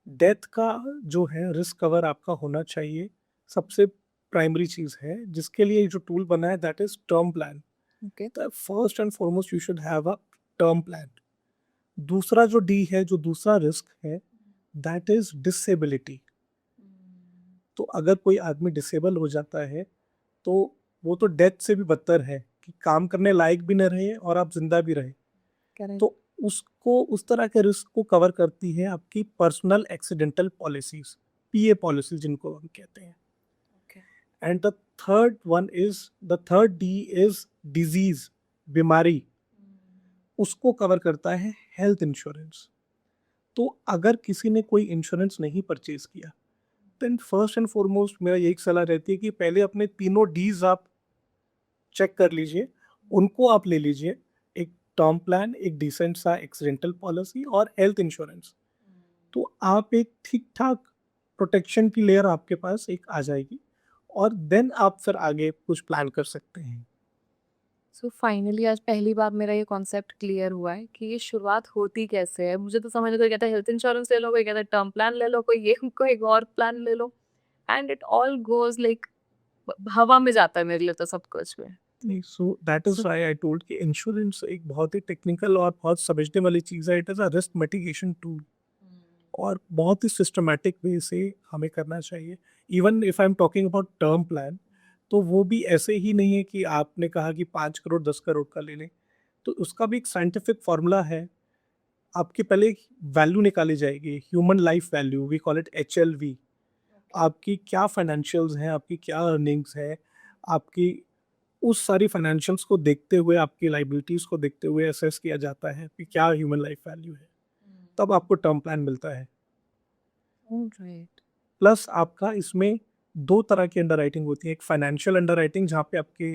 डेथ का जो है रिस्क कवर आपका होना चाहिए, सबसे प्राइमरी चीज़ है, जिसके लिए जो टूल बना है that is term plan. Okay. First and foremost you should have a term plan. दूसरा जो डी है, जो दूसरा रिस्क है, दैट इज डिसेबिलिटी। तो अगर कोई आदमी डिसेबल हो जाता है, तो वो तो डेथ से भी बदतर है, कि काम करने लायक भी न रहे और आप जिंदा भी रहे। करेक्ट। तो उसको, उस तरह के रिस्क को कवर करती है आपकी पर्सनल एक्सीडेंटल पॉलिसीज, पीए पॉलिसी जिनको हम कहते हैं। Okay. And the third D is disease, बीमारी। उसको कवर करता है हेल्थ इंश्योरेंस। तो अगर किसी ने कोई इंश्योरेंस नहीं परचेज किया, देन फर्स्ट एंड फॉरमोस्ट मेरा यही सलाह रहती है कि पहले अपने तीनों डीज आप चेक कर लीजिए, उनको आप ले लीजिए। एक टर्म प्लान, एक डिसेंट सा एक्सीडेंटल पॉलिसी, और हेल्थ इंश्योरेंस। तो आप एक ठीक ठाक प्रोटेक्शन की लेयर आपके पास एक आ जाएगी, और देन आप फिर आगे कुछ प्लान कर सकते हैं। सो फाइनली आज पहली बार मेरा ये कॉन्सेप्ट क्लियर हुआ है कि ये शुरुआत होती कैसे है। मुझे तो समझ में, कोई कहता है हेल्थ इंश्योरेंस ले लो, कोई कहता है टर्म प्लान ले लो, कोई ये कोई एक और प्लान ले लो, and it all goes like हवा में जाता है मेरे लिए तो सब कुछ में। नहीं, सो that is So- why I told कि इंश्योरेंस एक बहुत ही टेक्निकल और बहुत समझने वाली चीज़ है। It is a risk mitigation tool, और बहुत ही सिस्टमैटिक वे से हमें करना चाहिए। Even if I am talking about term plan, तो वो भी ऐसे ही नहीं है कि आपने कहा कि 5 करोड़ 10 करोड़ का ले लें। तो उसका भी एक साइंटिफिक फार्मूला है। आपकी पहले वैल्यू निकाली जाएगी, human life value, we call it HLV। आपकी क्या फाइनेंशियल्स हैं, आपकी क्या अर्निंग्स है, आपकी उस सारी फाइनेंशियल्स को देखते हुए, आपकी लाइबिलिटीज़ को देखते हुए असेस किया जाता है कि क्या ह्यूमन लाइफ वैल्यू है, तब आपको टर्म प्लान मिलता है। Alright. प्लस आपका इसमें 2 तरह की अंडरराइटिंग होती है। एक फाइनेंशियल अंडरराइटिंग, जहाँ पे आपके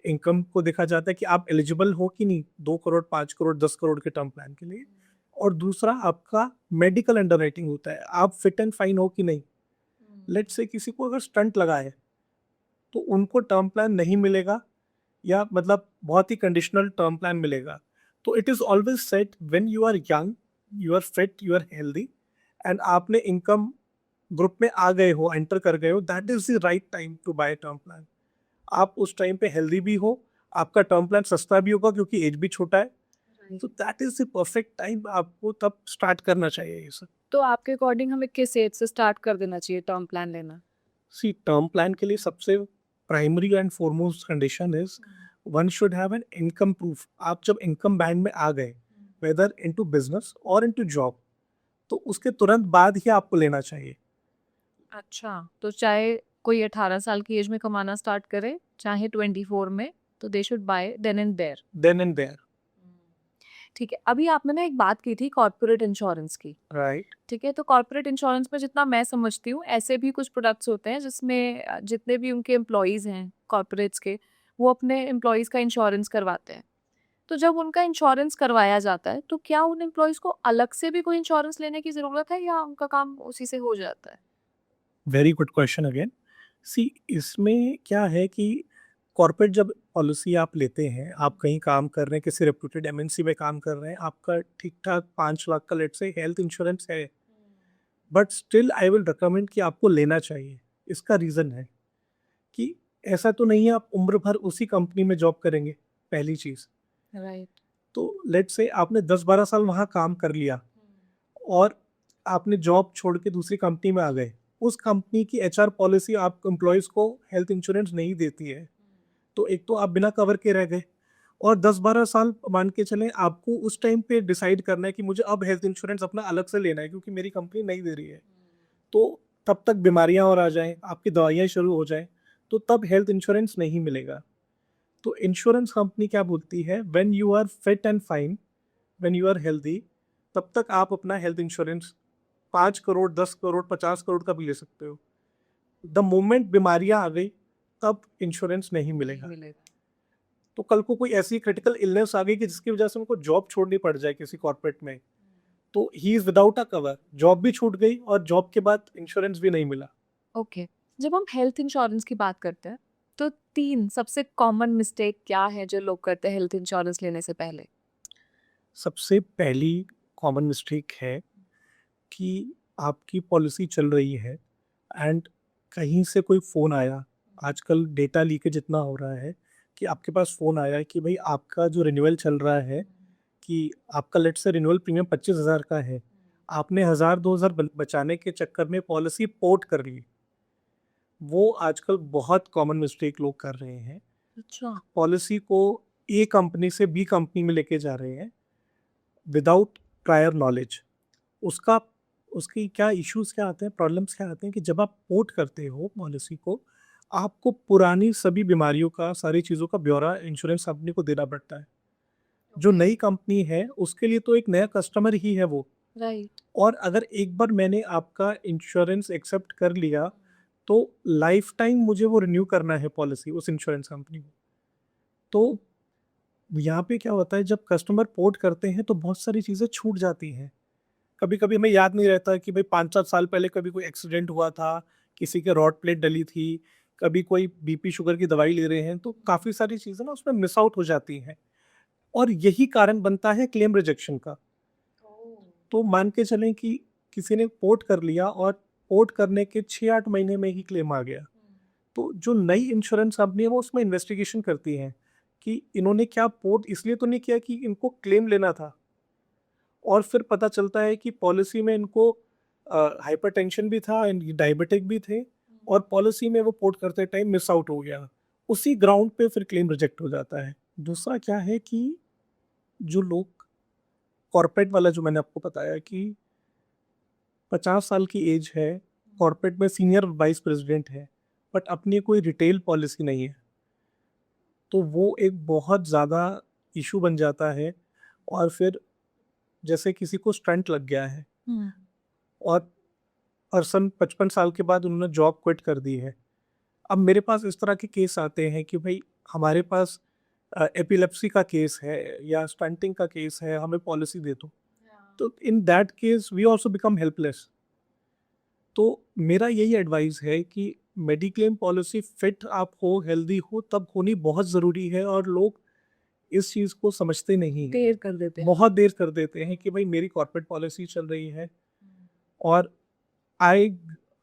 इनकम को देखा जाता है कि आप एलिजिबल हो कि नहीं 2 करोड़ 5 करोड़ 10 करोड़ के टर्म प्लान के लिए। और दूसरा आपका मेडिकल अंडरराइटिंग होता है, आप फिट एंड फाइन हो कि नहीं। लेट्स से किसी को अगर स्टंट लगा है, तो उनको टर्म प्लान नहीं मिलेगा, या मतलब बहुत ही कंडीशनल टर्म प्लान मिलेगा। तो it is always set when you are young, you are fit, you are healthy, and आपने इनकम ग्रुप में आ गए हो, एंटर कर गए हो, that is the right time to buy term plan. आप उस टाइम पे हेल्दी भी हो, आपका टर्म प्लान सस्ता भी होगा क्योंकि एज भी छोटा है। तो that is the perfect time, आपको तब स्टार्ट करना चाहिए ये सब। तो आपके अकॉर्डिंग हमें किस एज से स्टार्ट कर देना चाहिए टर्म प्लान लेना? सी, टर्म प्लान के लिए सबसे primary and foremost condition is one should have an income proof. आप जब इनकम बैंड में आ गए, वेदर इनटू बिजनेस और इनटू जॉब, तो उसके तुरंत बाद ही आपको लेना चाहिए। अच्छा, तो चाहे कोई 18 साल की एज में कमाना स्टार्ट करे, चाहे 24 में, तो they should buy then and there. Then and there, ठीक है, अभी आपने ना एक बात की थी कॉर्पोरेट इंश्योरेंस की, राइट। ठीक है, तो कॉर्पोरेट इंश्योरेंस में जितना मैं समझती हूँ ऐसे भी कुछ प्रोडक्ट्स होते हैं जिसमें जितने भी उनके एम्प्लॉयज़ हैं कॉर्पोरेट्स के, वो अपने एम्प्लॉयज़ का इंश्योरेंस करवाते हैं। तो जब उनका इंश्योरेंस करवाया जाता है तो क्या उन एम्प्लॉयज को अलग से भी कोई इंश्योरेंस लेने की जरूरत है या उनका काम उसी से हो जाता है? Very good question again. See, इसमें क्या है कि कॉर्पोरेट जब पॉलिसी आप लेते हैं, आप कहीं काम कर रहे हैं, किसी रेप्यूटेड एमएनसी में काम कर रहे हैं, आपका ठीक-ठाक 5 लाख का लेट्स से हेल्थ इंश्योरेंस है, but still I will recommend कि आपको लेना चाहिए। इसका रीज़न है कि ऐसा तो नहीं है आप उम्र भर उसी कंपनी में जॉब करेंगे, पहली चीज़। राइट। तो लेट्स से आपने 10-12 साल वहाँ काम कर लिया और आपने जॉब छोड़ के दूसरी कंपनी में आ गए। उस कंपनी की एचआर पॉलिसी आप एम्प्लॉइज़ को हेल्थ इंश्योरेंस नहीं देती है। तो एक तो आप बिना कवर के रह गए और 10-12 साल मान के चलें आपको उस टाइम पे डिसाइड करना है कि मुझे अब हेल्थ इंश्योरेंस अपना अलग से लेना है क्योंकि मेरी कंपनी नहीं दे रही है। तो तब तक बीमारियाँ और आ जाएँ, आपकी दवाइयाँ शुरू हो जाएँ, तो तब हेल्थ इंश्योरेंस नहीं मिलेगा। तो इंश्योरेंस कंपनी क्या बोलती है, when you are fit and fine, when you are healthy, तब तक आप अपना हेल्थ इंश्योरेंस 5 करोड़, 10 करोड़, 50 करोड़ का भी ले सकते हो। द मोमेंट बीमारियाँ आ गई, तब इंश्योरेंस नहीं मिलेगा। तो कल को कोई ऐसी क्रिटिकल इलनेस आ गई कि जिसकी वजह से उनको जॉब छोड़नी पड़ जाए किसी कॉर्पोरेट में, तो he is without a cover, job भी छूट गई और जॉब के बाद इंश्योरेंस भी नहीं मिला। ओके। जब हम हेल्थ इंश्योरेंस की बात करते हैं तो 3 सबसे कॉमन मिस्टेक क्या है जो लोग करते हैं हेल्थ इंश्योरेंस लेने से पहले? सबसे पहली कॉमन मिस्टेक है कि आपकी पॉलिसी चल रही है एंड कहीं से कोई फ़ोन आया, आजकल डेटा लीकेज इतना हो रहा है कि आपके पास फ़ोन आया कि भाई आपका जो रिन्यूअल चल रहा है, कि आपका लेट्स से रिन्यूअल प्रीमियम 25,000 का है, आपने 1,000-2,000 बचाने के चक्कर में पॉलिसी पोर्ट कर ली। वो आजकल बहुत कॉमन मिस्टेक लोग कर रहे हैं। अच्छा। पॉलिसी को ए कंपनी से बी कंपनी में लेके जा रहे हैं विदाउट प्रायर नॉलेज। उसका उसकी क्या इश्यूज़ क्या आते हैं, प्रॉब्लम्स क्या आते हैं कि जब आप पोर्ट करते हो पॉलिसी को, आपको पुरानी सभी बीमारियों का, सारी चीज़ों का ब्यौरा इंश्योरेंस कंपनी को देना पड़ता है। जो नई कंपनी है, उसके लिए तो एक नया कस्टमर ही है वो। राइट। और अगर एक बार मैंने आपका इंश्योरेंस एक्सेप्ट कर लिया, तो लाइफ टाइम मुझे वो रिन्यू करना है पॉलिसी उस इंश्योरेंस कंपनी को। तो यहाँ पे क्या होता है, जब कस्टमर पोर्ट करते हैं तो बहुत सारी चीज़ें छूट जाती हैं। कभी-कभी हमें याद नहीं रहता कि भाई 5-7 साल पहले कभी कोई एक्सीडेंट हुआ था, किसी के रॉड प्लेट डली थी, कभी कोई बीपी शुगर की दवाई ले रहे हैं, तो काफ़ी सारी चीज़ें ना उसमें मिस आउट हो जाती हैं और यही कारण बनता है क्लेम रिजेक्शन का। तो मान के चलें कि किसी ने पोर्ट कर लिया और पोर्ट करने के 6-8 महीने में ही क्लेम आ गया। तो जो नई इंश्योरेंस कंपनी है वो उसमें इन्वेस्टिगेशन करती है कि इन्होंने क्या पोर्ट इसलिए तो नहीं किया कि इनको क्लेम लेना था, और फिर पता चलता है कि पॉलिसी में इनको हाइपरटेंशन भी था एंड डायबिटिक भी थे और पॉलिसी में वो पोर्ट करते टाइम मिस आउट हो गया। उसी ग्राउंड पे फिर क्लेम रिजेक्ट हो जाता है। दूसरा क्या है कि जो लोग कॉर्पोरेट वाला जो मैंने आपको बताया कि 50 साल की एज है, कॉर्पोरेट में सीनियर वाइस प्रेसिडेंट है, बट अपनी कोई रिटेल पॉलिसी नहीं है। तो वो एक बहुत ज़्यादा इशू बन जाता है और फिर जैसे किसी को स्टंट लग गया है और पर्सन 55 साल के बाद उन्होंने जॉब क्विट कर दी है। अब मेरे पास इस तरह के केस आते हैं कि भाई हमारे पास एपिलेप्सी का केस है या स्टंटिंग का केस है, हमें पॉलिसी दे दो। तो in that case we also become helpless. तो मेरा यही एडवाइस है कि मेडिक्लेम पॉलिसी फिट आप हो, हेल्दी हो, तब होनी बहुत ज़रूरी है और लोग इस चीज़ को समझते नहीं हैं। देर कर देते हैं। बहुत देर कर देते हैं कि भाई मेरी कॉर्पोरेट पॉलिसी चल रही है और आए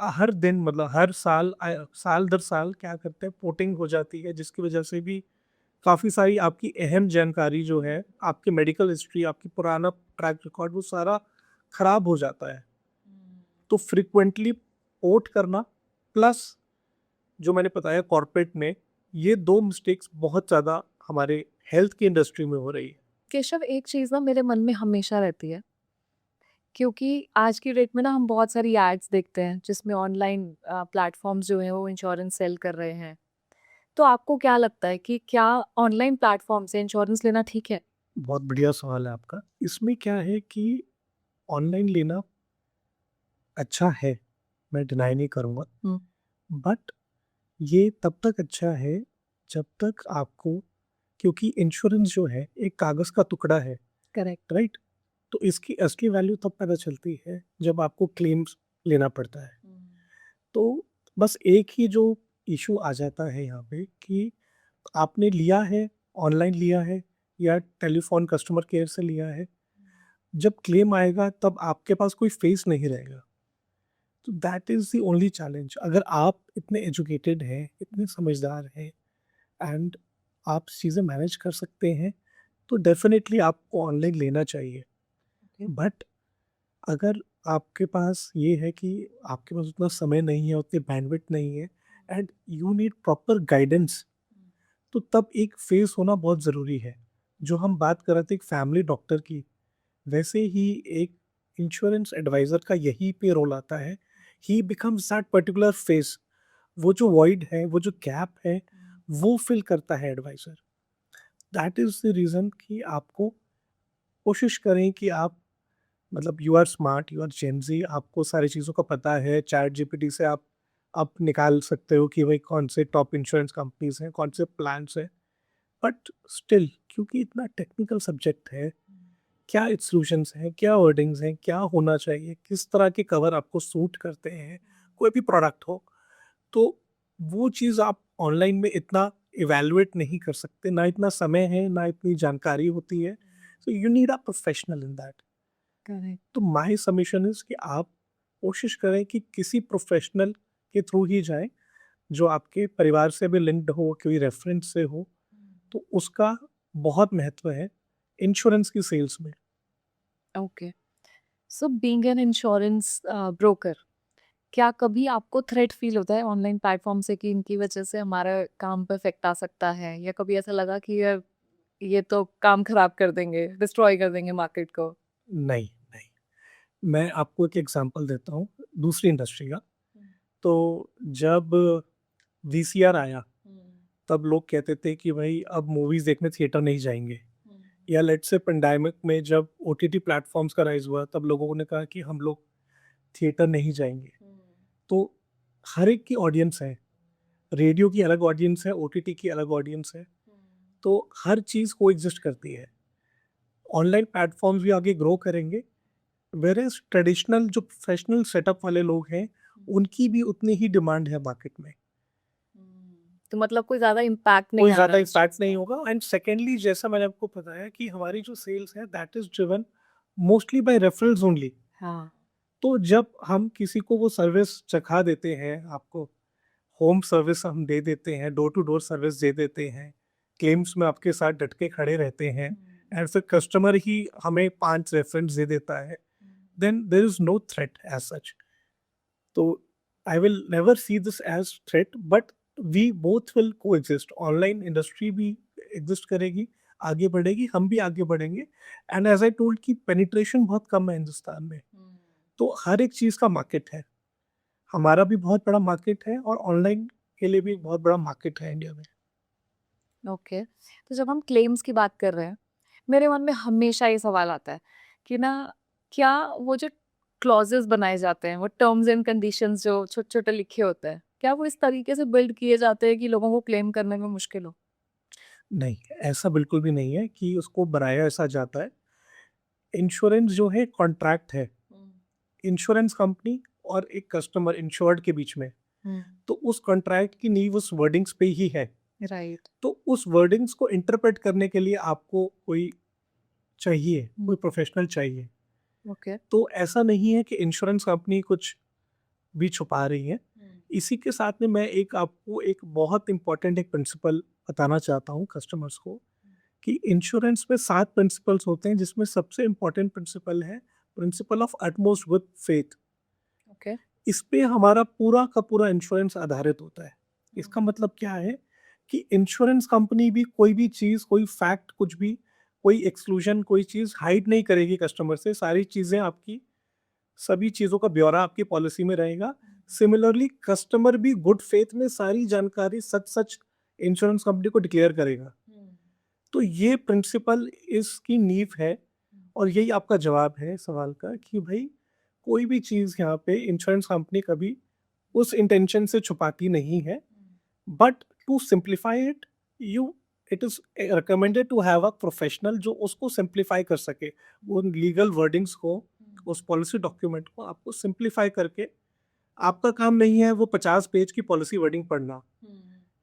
हर दिन मतलब हर साल साल दर साल क्या करते हैं, पोर्टिंग हो जाती है जिसकी वजह से भी काफ़ी सारी आपकी अहम जानकारी जो है, आपकी मेडिकल हिस्ट्री, आपकी पुराना ट्रैक रिकॉर्ड, वो सारा खराब हो जाता है। तो फ्रिक्वेंटली पोर्ट करना प्लस जो मैंने बताया कॉर्पोरेट में, ये 2 मिस्टेक्स बहुत ज़्यादा हमारे हेल्थ की इंडस्ट्री में हो रही है। केशव, एक चीज़ ना मेरे मन में हमेशा रहती है, क्योंकि आज की डेट में ना हम बहुत सारी एड्स देखते हैं जिसमें ऑनलाइन प्लेटफॉर्म्स जो हैं वो इंश्योरेंस सेल कर रहे हैं। तो आपको क्या लगता है कि क्या ऑनलाइन प्लेटफॉर्म से इंश्योरेंस लेना ठीक है? बहुत बढ़िया सवाल है आपका। इसमें क्या है कि ऑनलाइन लेना अच्छा है, मैं डिनाई नहीं करूँगा। बट ये तब तक अच्छा है जब तक आपको क्योंकि इंश्योरेंस जो है एक कागज का टुकड़ा है, करेक्ट। राइट? तो इसकी असली वैल्यू तब पता चलती है जब आपको क्लेम्स लेना पड़ता है। तो बस एक ही जो इशू आ जाता है यहाँ पे कि आपने लिया है, ऑनलाइन लिया है या टेलीफोन कस्टमर केयर से लिया है, जब क्लेम आएगा तब आपके पास कोई फेस नहीं रहेगा। तो that is the only challenge. अगर आप इतने एजुकेटेड हैं, इतने समझदार हैं एंड आप चीज़ें मैनेज कर सकते हैं, तो डेफ़िनेटली आपको ऑनलाइन लेना चाहिए। बट अगर आपके पास ये है कि आपके पास उतना समय नहीं है, उतनी बैंडविड्थ नहीं है and you need proper guidance, तो तब एक फेस होना बहुत ज़रूरी है। जो हम बात कर रहे थे एक फैमिली डॉक्टर की, वैसे ही एक इंश्योरेंस एडवाइज़र का यही पे रोल आता है। ही बिकम्स दैट पर्टिकुलर फेस। वो जो वॉइड है, वो जो गैप है, वो फिल करता है advisor. That is the reason कि आपको कोशिश करें कि आप मतलब you are smart, you are Gen Z, आपको सारी चीज़ों का पता है। चैट जीपीटी से आप निकाल सकते हो कि भाई कौन से टॉप इंश्योरेंस कंपनीज़ हैं, कौन से प्लान्स हैं। बट स्टिल क्योंकि इतना टेक्निकल सब्जेक्ट है, क्या सॉल्यूशंस हैं, क्या वर्डिंग्स हैं, क्या होना चाहिए, किस तरह के कवर आपको सूट करते हैं, कोई भी प्रोडक्ट हो, तो वो चीज़ आप ऑनलाइन में इतना इवैल्यूएट नहीं कर सकते। ना इतना समय है, ना इतनी जानकारी होती है। So you need a professional in that. Correct. तो माय सबमिशन इज़ कि आप कोशिश करें कि किसी प्रोफेशनल के थ्रू ही जाएँ, जो आपके परिवार से भी लिंक्ड हो, कोई रेफ़रेंस से हो, तो उसका बहुत महत्व है इंश्योरेंस की सेल्स में। Okay. So being an insurance broker, क्या कभी आपको थ्रेट फील होता है ऑनलाइन प्लेटफॉर्म से कि इनकी वजह से हमारा काम पे इफेक्ट आ सकता है, या कभी ऐसा लगा कि यार ये तो काम खराब कर देंगे, डिस्ट्रॉय कर देंगे मार्केट को? नहीं, नहीं। मैं आपको एक एग्ज़ाम्पल देता हूँ दूसरी इंडस्ट्री का। तो जब वीसीआर आया, तब लोग कहते थे कि भाई अब मूवीज़ देखने थिएटर नहीं जाएँगे। या लेट्स से पैंडेमिक में जब ओटीटी प्लेटफ़ॉर्म्स का राइज़ हुआ, तब लोगों ने कहा कि हम लोग थिएटर नहीं जाएँगे। तो हर एक की ऑडियंस है। रेडियो की अलग ऑडियंस है, ओटीटी की अलग ऑडियंस है। तो हर चीज़ कोएग्ज़िस्ट करती है। ऑनलाइन प्लेटफ़ॉर्म्स भी आगे ग्रो करेंगे, व्हेरेज़ ट्रेडिशनल जो प्रोफ़ेशनल सेटअप वाले लोग हैं, उनकी भी उतनी ही डिमांड है मार्केट में। तो मतलब कोई ज्यादा इम्पैक्ट नहीं कोई आ ज़्यादा रहा इस इम्पैक्ट चीज नहीं का? होगा एंड सेकेंडली जैसा मैंने आपको बताया कि हमारी जो सेल्स है that is driven mostly bye referrals only. हाँ। तो जब हम किसी को वो सर्विस चखा देते हैं, आपको होम सर्विस हम दे देते हैं, डोर टू डोर सर्विस दे देते हैं, क्लेम्स में आपके साथ डट के खड़े रहते हैं एंड फिर कस्टमर ही हमें 5 रेफरेंस दे देता है, then there is no threat as such. तो I will never see this as threat, but we both will coexist. Online industry भी एग्जिस्ट करेगी, आगे बढ़ेगी, हम भी आगे बढ़ेंगे एंड एज़ आई टोल्ड कि पेनिट्रेशन बहुत कम है हिंदुस्तान में। तो हर एक चीज़ का मार्केट है। हमारा भी बहुत बड़ा मार्केट है और ऑनलाइन के लिए भी बहुत बड़ा मार्केट है इंडिया में। ओके। तो जब हम क्लेम्स की बात कर रहे हैं, मेरे मन में हमेशा ये सवाल आता है कि ना, क्या वो जो क्लॉजेस बनाए जाते हैं, वो टर्म्स एंड कंडीशंस जो छोटे छोटे लिखे होते हैं, क्या वो इस तरीके से बिल्ड किए जाते हैं कि लोगों को क्लेम करने में मुश्किल हो? नहीं, ऐसा बिल्कुल भी नहीं है कि उसको बनाया ऐसा जाता है। इंश्योरेंस जो है कॉन्ट्रैक्ट है, इंश्योरेंस कंपनी और एक कस्टमर इंश्योर्ड के बीच में। तो उस कॉन्ट्रैक्ट की नींव उस वर्डिंग्स पे ही है। राइट। तो उस वर्डिंग्स को इंटरप्रेट करने के लिए आपको कोई चाहिए, कोई प्रोफेशनल चाहिए। ओके। तो ऐसा नहीं है कि इंश्योरेंस कंपनी कुछ भी छुपा रही है। इसी के साथ में मैं एक आपको एक बहुत इम्पोर्टेंट एक प्रिंसिपल बताना चाहता हूँ कस्टमर्स को कि इंश्योरेंस में 7 प्रिंसिपल्स होते हैं, जिसमें सबसे इम्पोर्टेंट प्रिंसिपल है principle of utmost good faith. Okay. इस पे हमारा पूरा का पूरा इंश्योरेंस आधारित होता है। इसका मतलब क्या है कि इंश्योरेंस कंपनी भी कोई भी चीज़, कोई फैक्ट, कुछ भी, कोई एक्सक्लूजन, कोई चीज़ हाइड नहीं करेगी कस्टमर से। सारी चीज़ें आपकी, सभी चीज़ों का ब्यौरा आपकी पॉलिसी में रहेगा। सिमिलरली कस्टमर भी गुड फेथ में सारी जानकारी सच-सच इंश्योरेंस कंपनी को डिक्लेयर करेगा। तो ये प्रिंसिपल इसकी नींव है और यही आपका जवाब है सवाल का कि भाई कोई भी चीज़ यहाँ पे इंश्योरेंस कंपनी कभी उस इंटेंशन से छुपाती नहीं है। But to simplify it, you it is recommended to have a professional जो उसको सिंप्लीफाई कर सके, वो लीगल वर्डिंग्स को, उस पॉलिसी डॉक्यूमेंट को आपको सिंप्लीफाई करके, आपका काम नहीं है वो 50 पेज की पॉलिसी वर्डिंग पढ़ना,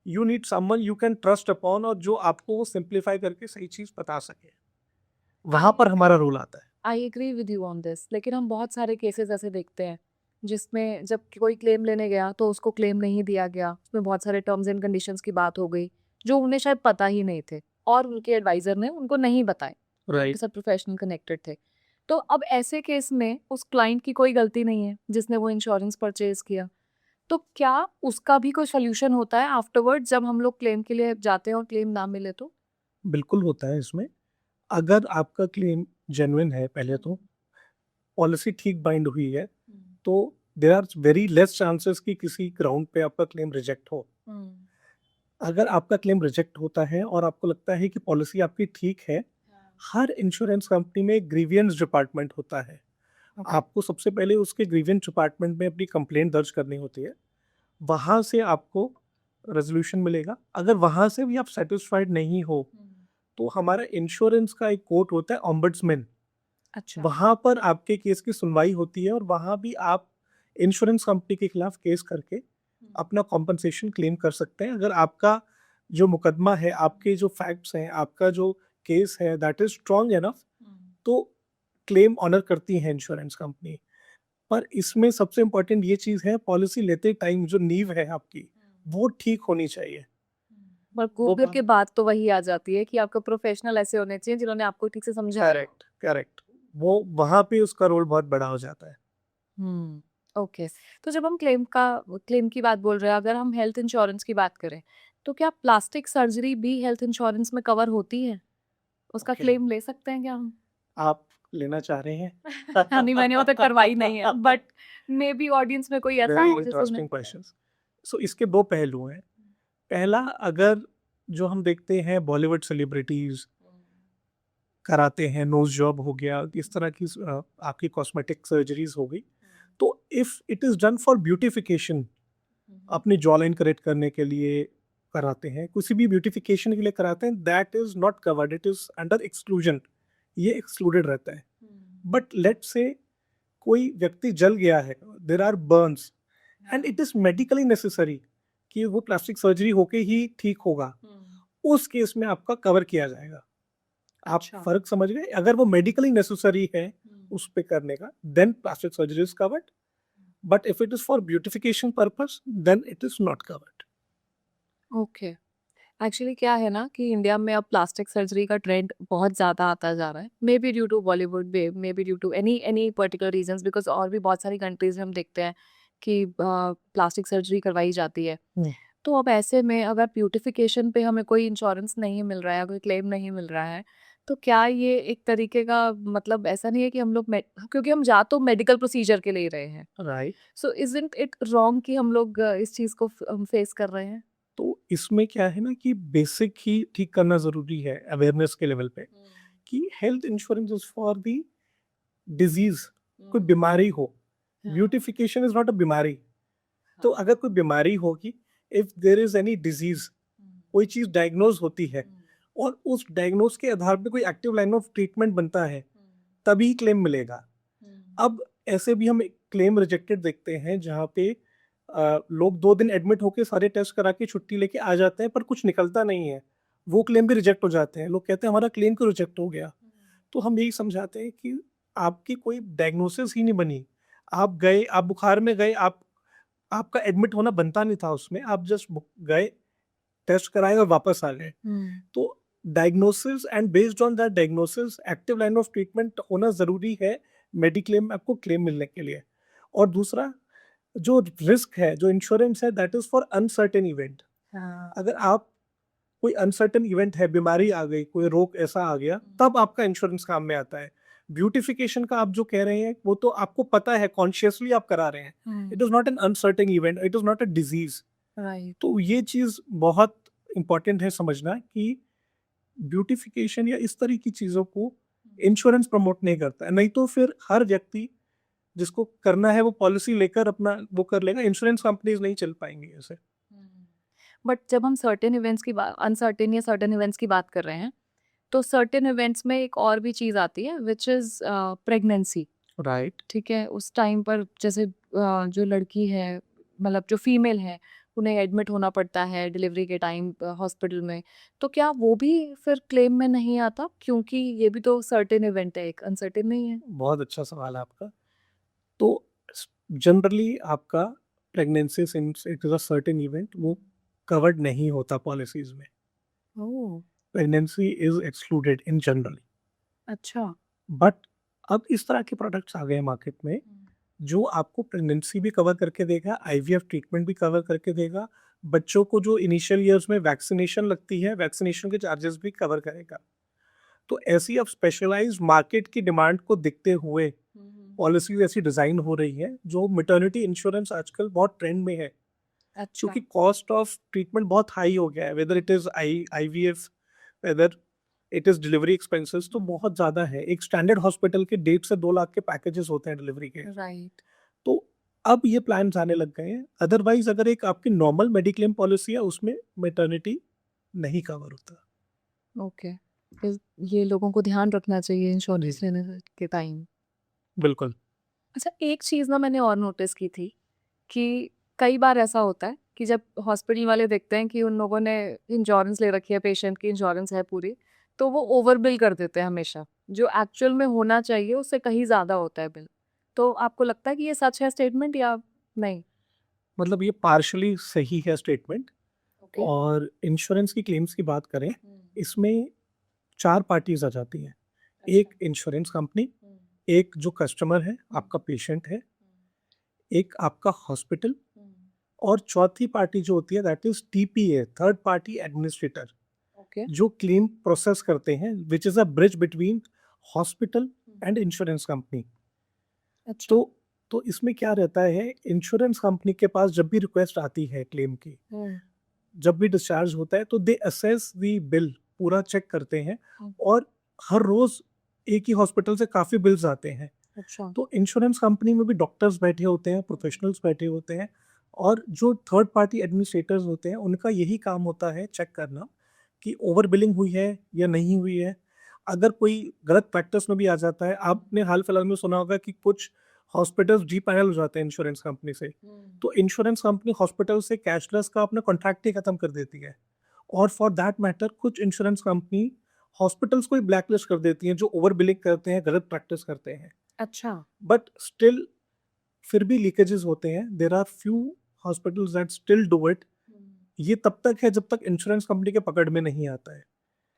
you need someone you can trust upon, और जो आपको वो सिंप्लीफाई करके सही चीज बता सके, वहां पर हमारा रोल आता है। I agree with you on this, लेकिन हम बहुत सारे केसेस ऐसे देखते हैं जिसमें जब कोई क्लेम लेने गया तो उसको क्लेम नहीं दिया गया, उसमें बहुत सारे टर्म्स एंड कंडीशंस की बात हो गई जो उन्हें शायद पता ही नहीं थे और उनके एडवाइजर ने उनको नहीं बताए, राइट, उनके साथ प्रोफेशनल कनेक्टेड थे। तो अब ऐसे केस में उस क्लाइंट की कोई गलती नहीं है जिसने वो इंश्योरेंस परचेज किया, तो क्या उसका भी कोई सोल्यूशन होता है आफ्टरवर्ड जब हम लोग क्लेम के लिए जाते हैं और क्लेम ना मिले तो? बिल्कुल होता है इसमें। अगर आपका क्लेम जेन्युइन है, पहले तो पॉलिसी ठीक बाइंड हुई है, तो there are very less chances कि किसी ग्राउंड पे आपका क्लेम रिजेक्ट हो। अगर आपका क्लेम रिजेक्ट होता है और आपको लगता है कि पॉलिसी आपकी ठीक है, हर इंश्योरेंस कंपनी में ग्रीवियंस डिपार्टमेंट होता है। आपको सबसे पहले उसके ग्रीवियंस डिपार्टमेंट में अपनी कंप्लेंट दर्ज करनी होती है, वहाँ से आपको रेजोल्यूशन मिलेगा। अगर वहाँ से भी आप सेटिस्फाइड नहीं हो, तो हमारा इंश्योरेंस का एक कोर्ट होता है ऑम्बड्समैन, अच्छा, वहाँ पर आपके केस की सुनवाई होती है और वहाँ भी आप इंश्योरेंस कंपनी के खिलाफ केस करके अपना कॉम्पनसेशन क्लेम कर सकते हैं। अगर आपका जो मुकदमा है, आपके जो फैक्ट्स हैं, आपका जो केस है दैट इज स्ट्रॉन्ग एनफ, तो क्लेम ऑनर करती है इंश्योरेंस कंपनी। पर इसमें सबसे इम्पोर्टेंट ये चीज़ है, पॉलिसी लेते टाइम जो नींव है आपकी, वो ठीक होनी चाहिए। पर वो फिर के बाद तो वही आ जाती है कि आपका प्रोफेशनल ऐसे होने चाहिए जिन्होंने आपको ठीक से समझाया। करेक्ट, करेक्ट, वो वहाँ पे उसका रोल बहुत बड़ा हो जाता है। ओके। तो जब हम क्लेम की बात बोल रहे हैं, अगर हम हेल्थ इंश्योरेंस की बात करें, तो क्या प्लास्टिक सर्जरी भी हेल्थ इंश्योरेंस में कवर होती है? उसका Okay. क्लेम ले सकते हैं क्या हम? आप लेना चाह रहे हैं? हाँ, नहीं, मैंने वो तो करवाई नहीं है, बट मे बी ऑडियंस में कोई ऐसा वेरी है जिसने इंटरेस्टिंग क्वेश्चंस। सो इसके दो पहलू हैं। पहला, अगर जो हम देखते हैं बॉलीवुड सेलिब्रिटीज कराते हैं, नोज जॉब हो गया, इस तरह की आपकी कॉस्मेटिक सर्जरीज हो गई, तो if it is done for beautification, अपनी जॉ लाइन करेक्ट करने के लिए कराते हैं, किसी भी ब्यूटिफिकेशन के लिए कराते हैं, that is not covered, it is under exclusion, ये एक्सक्लूडेड रहता है। बट लेट से कोई व्यक्ति जल गया है, there are burns and it is medically necessary कि वो प्लास्टिक सर्जरी होके ही ठीक होगा, उस केस में आपका कवर किया जाएगा। आप अच्छा। फर्क समझ गए? अगर वो मेडिकली नेसेसरी है उस पे करने का, then plastic surgery is covered, but if it is for beautification purpose, then it is not covered. Okay. Actually क्या है ना कि इंडिया में अब प्लास्टिक सर्जरी का ट्रेंड बहुत ज़्यादा आता जा रहा है, may be due to Bollywood, may be due to any any particular reasons, because और भी बहुत सारी कंट्रीज में हम देखते हैं कि प्लास्टिक सर्जरी करवाई जाती है। तो अब ऐसे में अगर ब्यूटिफिकेशन पे हमें कोई इंश्योरेंस नहीं मिल रहा है, कोई क्लेम नहीं मिल रहा है, तो क्या ये एक तरीके का मतलब ऐसा नहीं है कि हम लोग क्योंकि हम जा तो मेडिकल प्रोसीजर के लिए ही रहे हैं, right, so isn't it wrong कि हम लोग इस चीज़ को फेस कर रहे हैं? तो इसमें क्या है ना कि बेसिक ही ठीक करना जरूरी है अवेयरनेस के लेवल पे, कि health insurance is for the disease, कोई बीमारी हो, ब्यूटिफिकेशन इज नॉट अ बीमारी। तो अगर कोई बीमारी होगी, if there is any disease, कोई चीज डायग्नोज होती है और उस डायग्नोज के आधार पे कोई एक्टिव लाइन ऑफ ट्रीटमेंट बनता है, तभी क्लेम मिलेगा। अब ऐसे भी हम क्लेम रिजेक्टेड देखते हैं जहाँ पे लोग 2 दिन एडमिट होके सारे टेस्ट करा के छुट्टी लेके आ जाते हैं, पर कुछ निकलता नहीं है, वो क्लेम भी रिजेक्ट हो जाते हैं। लोग कहते हैं हमारा क्लेम क्यों रिजेक्ट हो गया? तो हम यही समझाते हैं कि आपकी कोई डायग्नोसिस ही नहीं बनी, आप गए, आप बुखार में गए, आपका एडमिट होना बनता नहीं था उसमें, आप जस्ट गए, टेस्ट कराए और वापस आ गए। तो diagnosis and based on that diagnosis active line of treatment होना जरूरी है मेडिक्लेम में आपको क्लेम मिलने के लिए। और दूसरा, जो रिस्क है, जो इंश्योरेंस है, that is for uncertain event. अगर आप कोई अनसर्टेन इवेंट है, बीमारी आ गई, कोई रोग ऐसा आ गया, तब आपका इंश्योरेंस काम में आता है। ब्यूटिफिकेशन का आप जो कह रहे हैं, वो तो आपको पता है, कॉन्शियसली आप करा रहे हैं, it is not an uncertain event, it is not a disease. Right. तो ये चीज बहुत इंपॉर्टेंट है समझना कि ब्यूटिफिकेशन या इस तरह की चीजों को इंश्योरेंस प्रमोट नहीं करता है। नहीं तो फिर हर व्यक्ति जिसको करना है वो पॉलिसी लेकर अपना वो कर लेगा, इंश्योरेंस कंपनीज नहीं चल पाएंगी ऐसे। बट जब हम सर्टेन इवेंट्स की बात अनसर्टेन या सर्टेन इवेंट्स की बात कर रहे हैं तो सर्टेन इवेंट्स में एक और भी चीज़ आती है विच इज़ प्रेगनेंसी। राइट। ठीक है, उस टाइम पर जैसे जो लड़की है मतलब जो फीमेल है उन्हें एडमिट होना पड़ता है डिलीवरी के टाइम हॉस्पिटल में, तो क्या वो भी फिर क्लेम में नहीं आता क्योंकि ये भी तो सर्टेन इवेंट है, एक अनसर्टेन नहीं है? बहुत अच्छा सवाल है आपका। तो जनरली आपका pregnancy since it is a certain event वो कवर्ड नहीं होता पॉलिसीज़ में। Oh! Pregnancy is excluded in general. अच्छा। बट अब इस तरह के प्रोडक्ट्स आ गए हैं मार्केट में जो आपको प्रेगनेंसी भी कवर करके देगा, आईवीएफ ट्रीटमेंट भी कवर करके देगा, बच्चों को जो इनिशियल ईयर्स में वैक्सीनेशन लगती है, वैक्सीनेशन के चार्जेस भी कवर करेगा। तो ऐसी अब स्पेशलाइज्ड मार्केट की डिमांड को देखते हुए पॉलिसीज ऐसी डिज़ाइन हो रही है जो मैटरनिटी इंश्योरेंस आजकल बहुत ट्रेंड में है, अच्छा। क्योंकि कॉस्ट ऑफ ट्रीटमेंट बहुत हाई हो गया है, weather it is IVF, weather it is delivery expenses तो बहुत ज़्यादा है। एक स्टैंडर्ड हॉस्पिटल के 1.5 से 2 लाख के पैकेजेस होते हैं डिलीवरी के। राइट। तो अब ये प्लान्स आने लग गए हैं। अदरवाइज अगर एक आपकी नॉर्मल मेडिक्लेम पॉलिसी है उसमें मैटरनिटी नहीं कवर होता। ओके। ये लोगों को ध्यान रखना चाहिए इंश्योरेंस लेने के टाइम। बिल्कुल। अच्छा, एक चीज़ ना मैंने और नोटिस की थी कि कई बार ऐसा होता है कि जब हॉस्पिटल वाले देखते हैं कि उन लोगों ने इंश्योरेंस ले रखी है, पेशेंट की इंश्योरेंस है पूरी, तो वो ओवर बिल कर देते हैं हमेशा। जो एक्चुअल में होना चाहिए उससे कहीं ज़्यादा होता है बिल। तो आपको लगता है कि ये सच है स्टेटमेंट या नहीं? मतलब ये पार्शियली सही है स्टेटमेंट। ओके। और इंश्योरेंस की क्लेम्स की बात करें, हुँ। इसमें 4 पार्टीज़ आ जाती हैं। अच्छा। एक इंश्योरेंस कंपनी, हुँ। एक जो कस्टमर है, आपका पेशेंट है, एक आपका हॉस्पिटल हुँ। और चौथी पार्टी जो होती है that is TPA, third party administrator, okay. जो क्लेम प्रोसेस करते हैं, which is a bridge between hospital and insurance company. अच्छा। तो तो इसमें क्या रहता है, इंश्योरेंस कंपनी के पास जब भी रिक्वेस्ट आती है क्लेम की, हुँ। जब भी डिस्चार्ज होता है तो दे असेस द बिल, पूरा चेक करते हैं हुँ। और हर रोज़ एक ही हॉस्पिटल से काफ़ी बिल्स आते हैं। अच्छा। तो इंश्योरेंस कंपनी में भी डॉक्टर्स बैठे होते हैं, प्रोफेशनल्स बैठे होते हैं और जो थर्ड पार्टी एडमिनिस्ट्रेटर्स होते हैं, उनका यही काम होता है चेक करना कि ओवर बिलिंग हुई है या नहीं हुई है। अगर कोई गलत प्रैक्टिस में भी आ जाता है, आपने हाल-फिलहाल में सुना होगा कि कुछ हॉस्पिटल्स डी-पैनल हो जाते हैं इंश्योरेंस कंपनी से। तो इंश्योरेंस कंपनी हॉस्पिटल से कैशलेस का अपना कॉन्ट्रैक्ट ही खत्म कर देती है। और फॉर दैट मैटर कुछ इंश्योरेंस कंपनी हॉस्पिटल्स को ही ब्लैकलिस्ट कर देती हैं जो ओवर बिलिंग करते हैं, गलत प्रैक्टिस करते हैं। अच्छा। बट स्टिल फिर भी लीकेजेस होते हैं। There are few hospitals that still do it. ये तब तक है जब तक इंश्योरेंस कंपनी के पकड़ में नहीं आता है।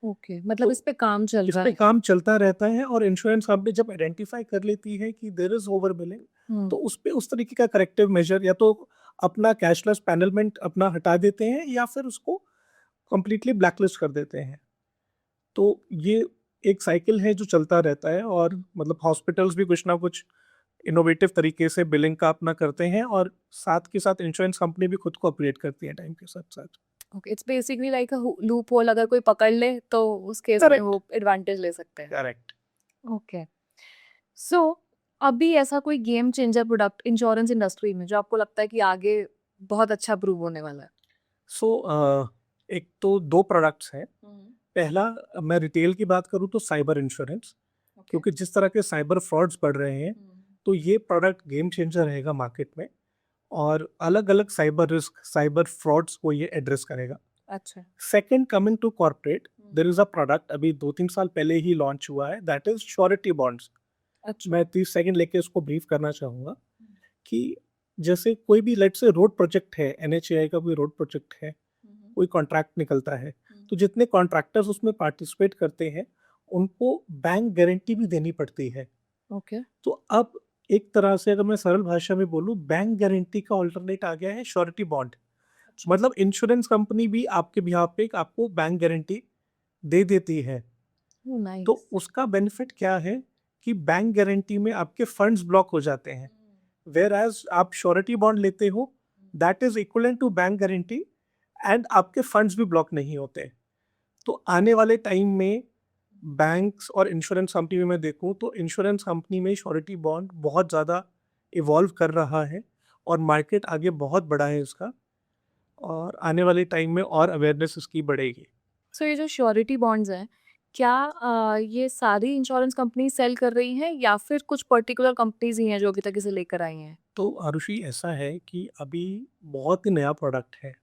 ओके, मतलब तो इस पे काम चल इस रहा पे है। काम चलता रहता है और इंश्योरेंस कंपनी जब आइडेंटिफाई कर लेती है कि देयर इज ओवर बिलिंग, हुँ। तो उस पे उस तरीके का करेक्टिव मेजर या तो अपना कैशलेस पैनलमेंट अपना हटा देते हैं या फिर उसको कंप्लीटली ब्लैकलिस्ट कर देते हैं। तो ये एक साइकिल है जो चलता रहता है और मतलब हॉस्पिटल्स भी कुछ ना कुछ इनोवेटिव तरीके से बिलिंग का अपना करते हैं और साथ के साथ इंश्योरेंस कंपनी भी खुद को अपग्रेड करती है टाइम के साथ-साथ। Okay, it's basically like a loop hole, अगर कोई पकड़ ले तो उस केस में करेक्ट, वो एडवांटेज ले सकते हैं। करेक्ट। ओके। सो अभी ऐसा कोई game changer product insurance industry में जो आपको लगता है कि आगे बहुत अच्छा प्रूव होने वाला है? सो एक तो 2 प्रोडक्ट्स हैं। पहला मैं रिटेल की बात करूँ तो साइबर इंश्योरेंस, ओके। क्योंकि जिस तरह के साइबर फ्रॉड्स बढ़ रहे हैं, तो ये प्रोडक्ट गेम चेंजर रहेगा मार्केट में और अलग-अलग साइबर रिस्क, साइबर फ्रॉड्स को ये एड्रेस करेगा। अच्छा। Second coming to corporate, there is a product अभी 2-3 साल पहले ही लॉन्च हुआ है दैट इज़ श्योरिटी बॉन्ड्स। अच्छा। मैं 30 सेकंड लेके उसको ब्रीफ करना चाहूँगा कि जैसे कोई भी लेट्स से रोड प्रोजेक्ट है, एनएचएआई का कोई रोड प्रोजेक्ट है, कोई कॉन्ट्रैक्ट निकलता है, तो जितने कॉन्ट्रैक्टर्स उसमें पार्टिसिपेट करते हैं, उनको बैंक गारंटी भी देनी पड़ती है। ओके। तो अब एक तरह से अगर मैं सरल भाषा में बोलूँ, बैंक गारंटी का अल्टरनेट आ गया है श्योरिटी बॉन्ड। मतलब इंश्योरेंस कंपनी भी आपके बिहाफ पे एक आपको बैंक गारंटी दे देती है। ओह तो नाइस। उसका बेनिफिट क्या है कि बैंक गारंटी में आपके फंड्स ब्लॉक हो जाते हैं। वेयर एज आप श्योरिटी बॉन्ड लेते हो, that is equivalent to bank guarantee and आपके फंड्स भी ब्लॉक नहीं होते। तो आने वाले टाइम में बैंक्स और इंश्योरेंस कंपनी में मैं देखूं तो इंश्योरेंस कंपनी में श्योरिटी बॉन्ड बहुत ज़्यादा इवॉल्व कर रहा है और मार्केट आगे बहुत बड़ा है इसका। और आने वाले टाइम में और अवेयरनेस इसकी बढ़ेगी। सो ये जो श्योरिटी बॉन्ड्स हैं, क्या ये सारी इंश्योरेंस कंपनी सेल कर रही हैं या फिर कुछ पर्टिकुलर कंपनीज ही हैं जो अभी तक इसे लेकर आई हैं? तो आरुषि ऐसा है कि अभी बहुत ही नया प्रोडक्ट है,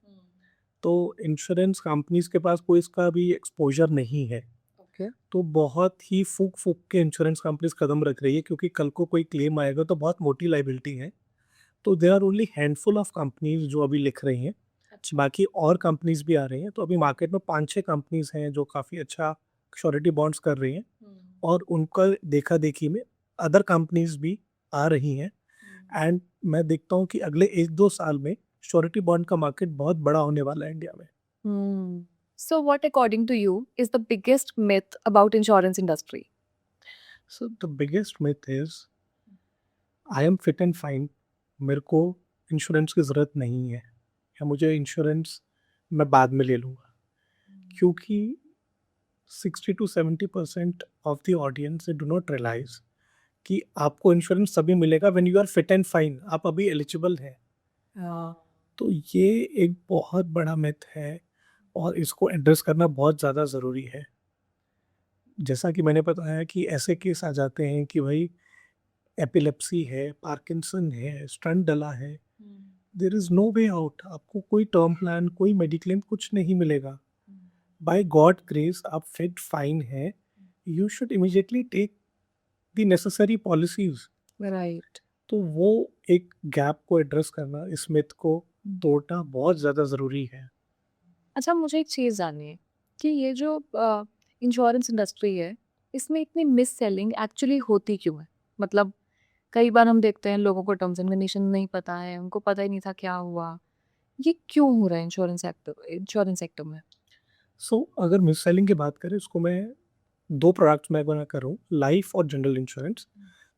तो इंश्योरेंस कंपनीज़ के पास कोई इसका अभी एक्सपोज़र नहीं है। ओके। तो बहुत ही फूँक-फूँक के इंश्योरेंस कंपनीज़ कदम रख रही है, क्योंकि कल को कोई क्लेम आएगा तो बहुत मोटी लायबिलिटी है। तो there are only handful of companies जो अभी लिख रही हैं। अच्छा। बाकी और कंपनीज़ भी आ रही हैं। तो अभी मार्केट में 5-6 कंपनीज़ हैं जो काफ़ी अच्छा श्योरिटी बॉन्ड्स कर रही हैं, और उनका देखा-देखी में अदर कंपनीज़ भी आ रही हैं। एंड मैं देखता हूँ कि अगले 1-2 साल में श्योरिटी बॉन्ड का मार्केट बहुत बड़ा होने वाला है इंडिया में। So what according to you is the biggest myth about insurance industry? So the biggest myth is I am fit and fine, मेरे को इंश्योरेंस की ज़रूरत नहीं है, या मुझे इंश्योरेंस मैं बाद में ले लूँगा। क्योंकि 60-70% of the audience do not realise कि आपको इंश्योरेंस तभी मिलेगा when you are fit and fine, आप अभी एलिजिबल हैं। तो ये एक बहुत बड़ा मिथ है, और इसको एड्रेस करना बहुत ज़्यादा ज़रूरी है। जैसा कि मैंने बताया कि ऐसे केस आ जाते हैं कि भाई एपिलेप्सी है, पार्किंसन है, स्टंट डला है, there is no way out, आपको कोई टर्म प्लान, कोई मेडिक्लेम कुछ नहीं मिलेगा। बाय गॉड ग्रेस आप फिट फाइन हैं, you should immediately take the necessary policies. Right. तो वो एक गैप को एड्रेस करना, इस मिथ को तोड़ना बहुत ज़्यादा ज़रूरी है। अच्छा, मुझे एक चीज़ जाननी है कि ये जो इंश्योरेंस इंडस्ट्री है, इसमें इतनी मिस सेलिंग एक्चुअली होती क्यों है? मतलब कई बार हम देखते हैं लोगों को टर्म्स एंड कंडीशन नहीं पता है, उनको पता ही नहीं था क्या हुआ। ये क्यों हो रहा है इंश्योरेंस सेक्टर में? सो अगर मिस सेलिंग की बात करें, इसको मैं 2 प्रोडक्ट्स में बना करूँ, लाइफ और जनरल इंश्योरेंस।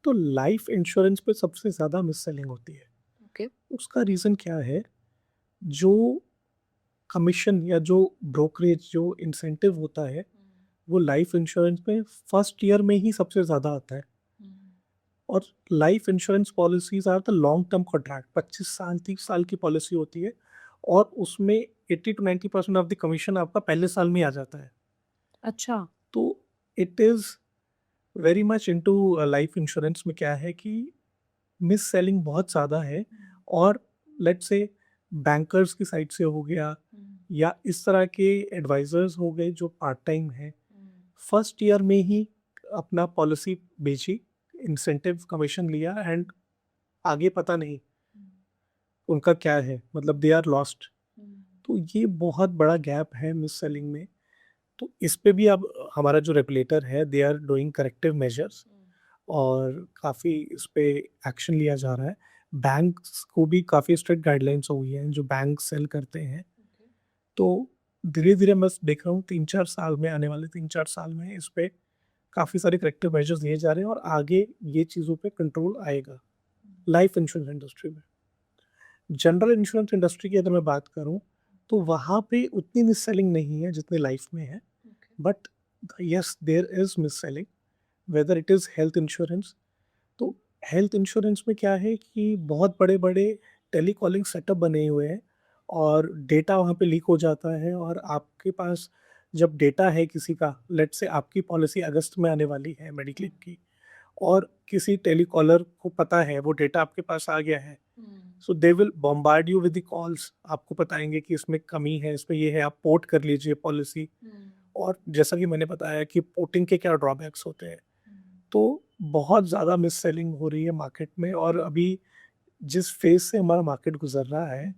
तो लाइफ इंश्योरेंस पे सबसे ज़्यादा मिस सेलिंग होती है। ओके। उसका रीज़न क्या है? जो कमीशन या जो ब्रोकरेज, जो इंसेंटिव होता है, वो लाइफ इंश्योरेंस में फर्स्ट ईयर में ही सबसे ज़्यादा आता है। और life insurance policies are the long term contract, 25 साल 30 साल की पॉलिसी होती है, और उसमें 80-90% ऑफ द कमीशन आपका पहले साल में ही आ जाता है। अच्छा। तो it is very much into life insurance में क्या है कि मिस सेलिंग बहुत ज़्यादा है, और लेट्स से बैंकर्स की साइड से हो गया, या इस तरह के एडवाइजर्स हो गए जो पार्ट टाइम हैं, फर्स्ट ईयर में ही अपना पॉलिसी बेची, इंसेंटिव कमीशन लिया, एंड आगे पता नहीं उनका क्या है, मतलब दे आर लॉस्ट। तो ये बहुत बड़ा गैप है मिस सेलिंग में। तो इस पे भी अब हमारा जो रेगुलेटर है, they are doing corrective measures, और काफ़ी इस पे एक्शन लिया जा रहा है। बैंक्स को भी काफ़ी स्ट्रिक्ट गाइडलाइंस हो गई हैं जो बैंक सेल करते हैं। तो धीरे-धीरे मैं देख रहा हूँ 3-4 साल में, आने वाले 3-4 साल में इस पे काफ़ी सारे करेक्टिव मेजर्स लिए जा रहे हैं, और आगे ये चीज़ों पे कंट्रोल आएगा लाइफ इंश्योरेंस इंडस्ट्री में। जनरल इंश्योरेंस इंडस्ट्री की अगर मैं बात करूँ, तो वहाँ पे उतनी मिस सेलिंग नहीं है जितनी लाइफ में है। But yes, there is mis selling, whether it is health insurance. तो हेल्थ इंश्योरेंस में क्या है कि बहुत बड़े-बड़े टेलीकॉलिंग सेटअप बने हुए हैं, और डेटा वहाँ पे लीक हो जाता है, और आपके पास जब डेटा है किसी का, लेट्स से आपकी पॉलिसी अगस्त में आने वाली है मेडिक्लेम की, और किसी टेलीकॉलर को पता है वो डेटा आपके पास आ गया है, so they will bombard you with the calls, आपको बताएँगे कि इसमें कमी है, इसमें ये है, आप पोर्ट कर लीजिए पॉलिसी। और जैसा कि मैंने बताया कि पोर्टिंग के क्या ड्रॉबैक्स होते हैं। तो बहुत ज़्यादा मिस सेलिंग हो रही है मार्केट में, और अभी जिस फेज़ से हमारा मार्केट गुज़र रहा है,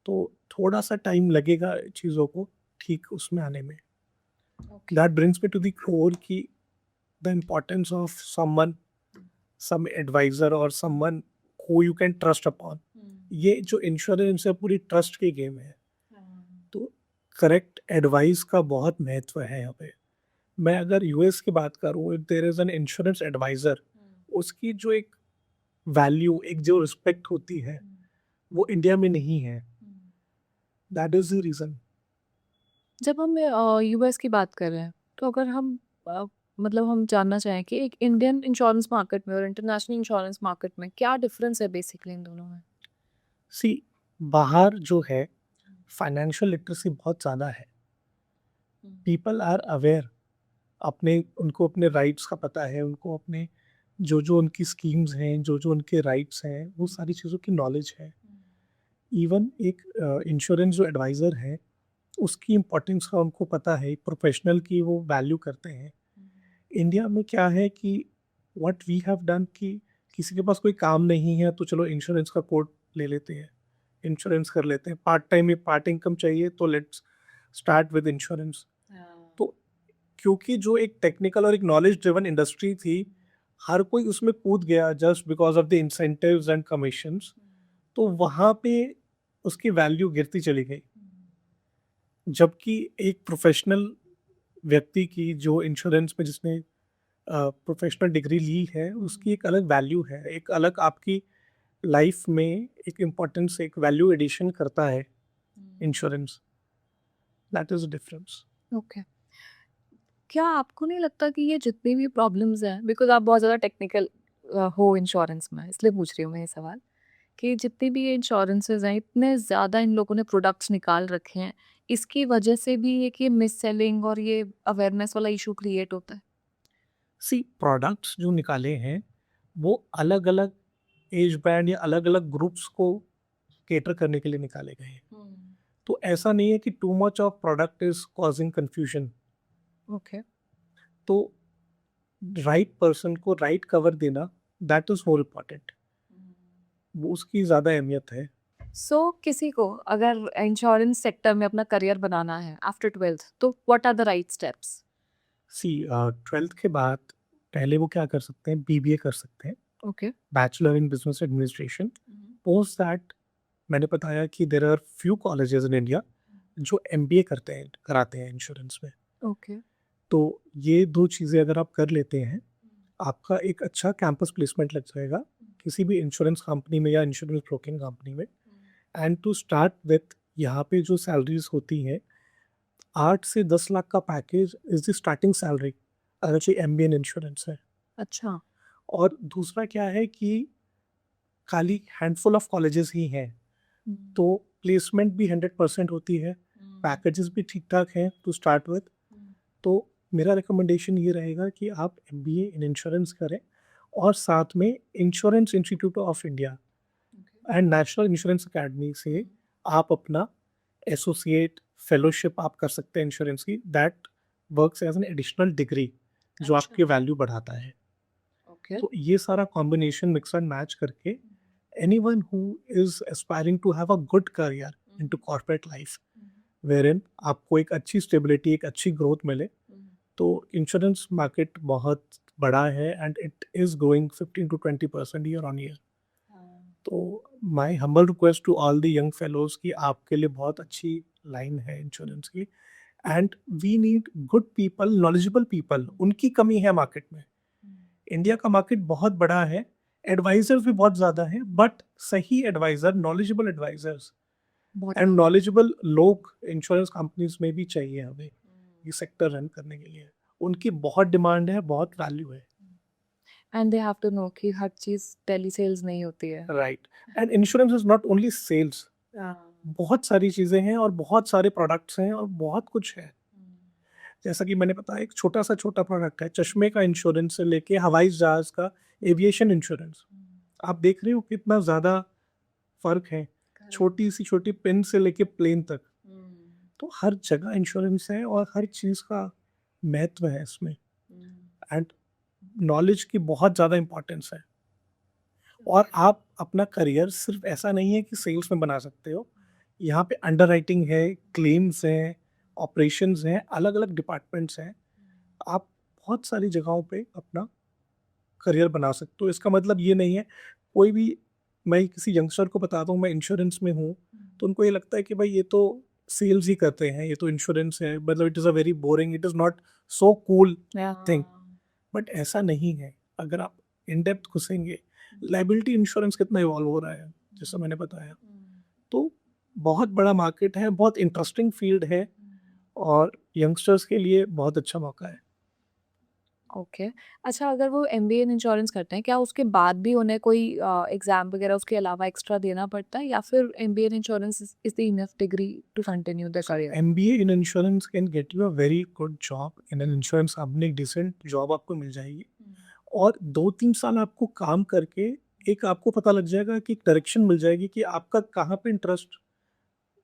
तो थोड़ा-सा टाइम लगेगा चीज़ों को ठीक उसमें आने में। That brings me to the core कि the importance of someone, some advisor और someone who you can trust upon. ये जो इंश्योरेंस है पूरी ट्रस्ट की गेम है। तो करेक्ट एडवाइस का बहुत महत्व है यहाँ पे। मैं अगर यूएस की बात करूँ, if there is an insurance advisor, उसकी जो एक वैल्यू, एक जो रिस्पेक्ट होती है, वो इंडिया में नहीं है। That is the reason. जब हम यूएस की बात कर रहे हैं, तो अगर हम मतलब हम जानना चाहें कि एक इंडियन इंश्योरेंस मार्केट में और इंटरनेशनल इंश्योरेंस मार्केट में क्या डिफरेंस है बेसिकली इन दोनों में? सी, बाहर जो है फाइनेंशियल लिटरेसी बहुत ज़्यादा है, पीपल आर अवेयर, उनको अपने राइट्स का पता है, उनको अपने जो उनकी स्कीम्स हैं, जो उनके राइट्स हैं, वो सारी चीज़ों की नॉलेज है। इवन एक इंश्योरेंस जो एडवाइज़र है, उसकी इम्पोर्टेंस का उनको पता है, प्रोफेशनल की वो वैल्यू करते हैं। इंडिया में क्या है कि व्हाट वी हैव डन कि किसी के पास कोई काम नहीं है तो चलो इंश्योरेंस का कोट ले लेते हैं, इंश्योरेंस कर लेते हैं, पार्ट टाइम में पार्ट इनकम चाहिए तो लेट्स स्टार्ट विद इंश्योरेंस। तो क्योंकि जो एक टेक्निकल और एक नॉलेज ड्रिवन इंडस्ट्री थी, हर कोई उसमें कूद गया just because of the incentives and commissions, तो वहाँ पे उसकी वैल्यू गिरती चली गई। जबकि एक प्रोफेशनल व्यक्ति की जो इंश्योरेंस में जिसने प्रोफेशनल डिग्री ली है, उसकी एक अलग वैल्यू है, एक अलग आपकी लाइफ में एक इम्पोर्टेंस, एक वैल्यू एडिशन करता है insurance. That is difference. Okay. क्या आपको नहीं लगता कि ये जितनी भी प्रॉब्लम्स हैं, बिकॉज आप बहुत ज़्यादा टेक्निकल हो इंश्योरेंस में, इसलिए पूछ रही हूँ मैं ये सवाल, कि जितनी भी ये इंश्योरेंसेज हैं, इतने ज़्यादा इन लोगों ने प्रोडक्ट्स निकाल रखे हैं, इसकी वजह से भी एक ये मिस सेलिंग और ये अवेयरनेस वाला इशू क्रिएट होता है? सी प्रोडक्ट्स जो निकाले हैं वो अलग अलग एज बैंड या अलग अलग ग्रुप्स को केटर करने के लिए निकाले गए हैं। तो ऐसा नहीं है कि too much of product is causing confusion. Okay. तो राइट पर्सन को राइट कवर देना, दैट इज मोर इम्पॉर्टेंट, वो उसकी ज़्यादा अहमियत है। सो किसी को अगर इंश्योरेंस सेक्टर में अपना करियर बनाना है आफ्टर 12th, तो what are the right steps? See 12th के बाद पहले वो क्या कर सकते हैं, BBA कर सकते हैं, okay. Bachelor in business administration. Post that मैंने बताया कि there are few colleges in India जो MBA कराते हैं इंश्योरेंस में। ओके। तो ये दो चीज़ें अगर आप कर लेते हैं, आपका एक अच्छा कैंपस प्लेसमेंट लग जाएगा किसी भी इंश्योरेंस कंपनी में या इंश्योरेंस ब्रोकिंग कंपनी में। एंड टू स्टार्ट विथ, यहाँ पे जो सैलरीज होती हैं 8 से 10 लाख का package is the starting salary अगर चाहिए MBA इन इंश्योरेंस है। अच्छा। और दूसरा क्या है कि खाली हैंडफुल ऑफ कॉलेजेस ही हैं, तो प्लेसमेंट भी 100% होती है, पैकेजेस भी ठीक ठाक हैं टू स्टार्ट विथ। तो मेरा रिकमेंडेशन ये रहेगा कि आप MBA इन इंश्योरेंस करें और साथ में insurance institute of India and national insurance academy से आप अपना एसोसिएट फेलोशिप आप कर सकते हैं इंश्योरेंस की। That works as an additional degree जो अच्छा। आपकी वैल्यू बढ़ाता है। ओके। तो ये सारा कॉम्बिनेशन मिक्स एंड मैच करके anyone who is aspiring to have a good career into corporate life wherein आपको एक अच्छी स्टेबिलिटी, एक अच्छी ग्रोथ मिले, तो इंश्योरेंस मार्केट बहुत बड़ा है and it is growing 15 to 20% year on year. तो my humble request to all the young fellows कि आपके लिए बहुत अच्छी लाइन है इंश्योरेंस की, and we need good people, knowledgeable people. उनकी कमी है मार्केट में। इंडिया का मार्केट बहुत बड़ा है, एडवाइजर्स भी बहुत ज़्यादा हैं, बट सही एडवाइज़र, नॉलेजेबल एडवाइजर्स बहुत एंड नॉलेजेबल लोग इंश्योरेंस कंपनीज में भी चाहिए हमें ये सेक्टर रन करने के लिए। उनकी बहुत डिमांड है, बहुत वैल्यू है। And they have to know कि हर चीज़ टेली सेल्स नहीं होती है। Right. And insurance is not only sales, बहुत सारी चीज़ें हैं और बहुत सारे प्रोडक्ट्स हैं और बहुत कुछ है। जैसा कि मैंने बताया, एक छोटा प्रोडक्ट है, चश्मे का इंश्योरेंस से लेके हवाई जहाज का एविएशन इंश्योरेंस। आप देख रहे हो कितना ज़्यादा फ़र्क है, छोटी पिन से लेके प्लेन तक। तो हर जगह इंश्योरेंस है और हर चीज़ का महत्व है इसमें, एंड नॉलेज की बहुत ज़्यादा इम्पोर्टेंस है। और आप अपना करियर सिर्फ ऐसा नहीं है कि सेल्स में बना सकते हो, यहाँ पे अंडरराइटिंग है, क्लेम्स हैं, ऑपरेशंस हैं, अलग अलग डिपार्टमेंट्स हैं। आप बहुत सारी जगहों पे अपना करियर बना सकते हो। इसका मतलब ये नहीं है कोई भी, मैं किसी यंगस्टर को बताता हूँ मैं इंश्योरेंस में हूँ, तो उनको ये लगता है कि भाई ये तो सेल्स ही करते हैं, ये तो इंश्योरेंस है, मतलब it is a very boring, it is not so cool thing. But ऐसा नहीं है। अगर आप इन डेप्थ घुसेंगे, लाइबिलिटी इंश्योरेंस कितना इवॉल्व हो रहा है जैसा मैंने बताया, तो बहुत बड़ा मार्केट है, बहुत इंटरेस्टिंग फील्ड है और यंगस्टर्स के लिए बहुत अच्छा मौका है। ओके। अच्छा, अगर वो एमबीए इन इंश्योरेंस करते हैं, क्या उसके बाद भी उन्हें कोई एग्ज़ाम वगैरह उसके अलावा एक्स्ट्रा देना पड़ता है, या फिर MBA in insurance is the enough degree to continue the career? MBA in insurance can get you a very good job in an insurance company, एक decent जॉब आपको मिल जाएगी और 2-3 साल आपको काम करके एक आपको पता लग जाएगा कि डायरेक्शन मिल जाएगी कि आपका कहाँ पे इंटरेस्ट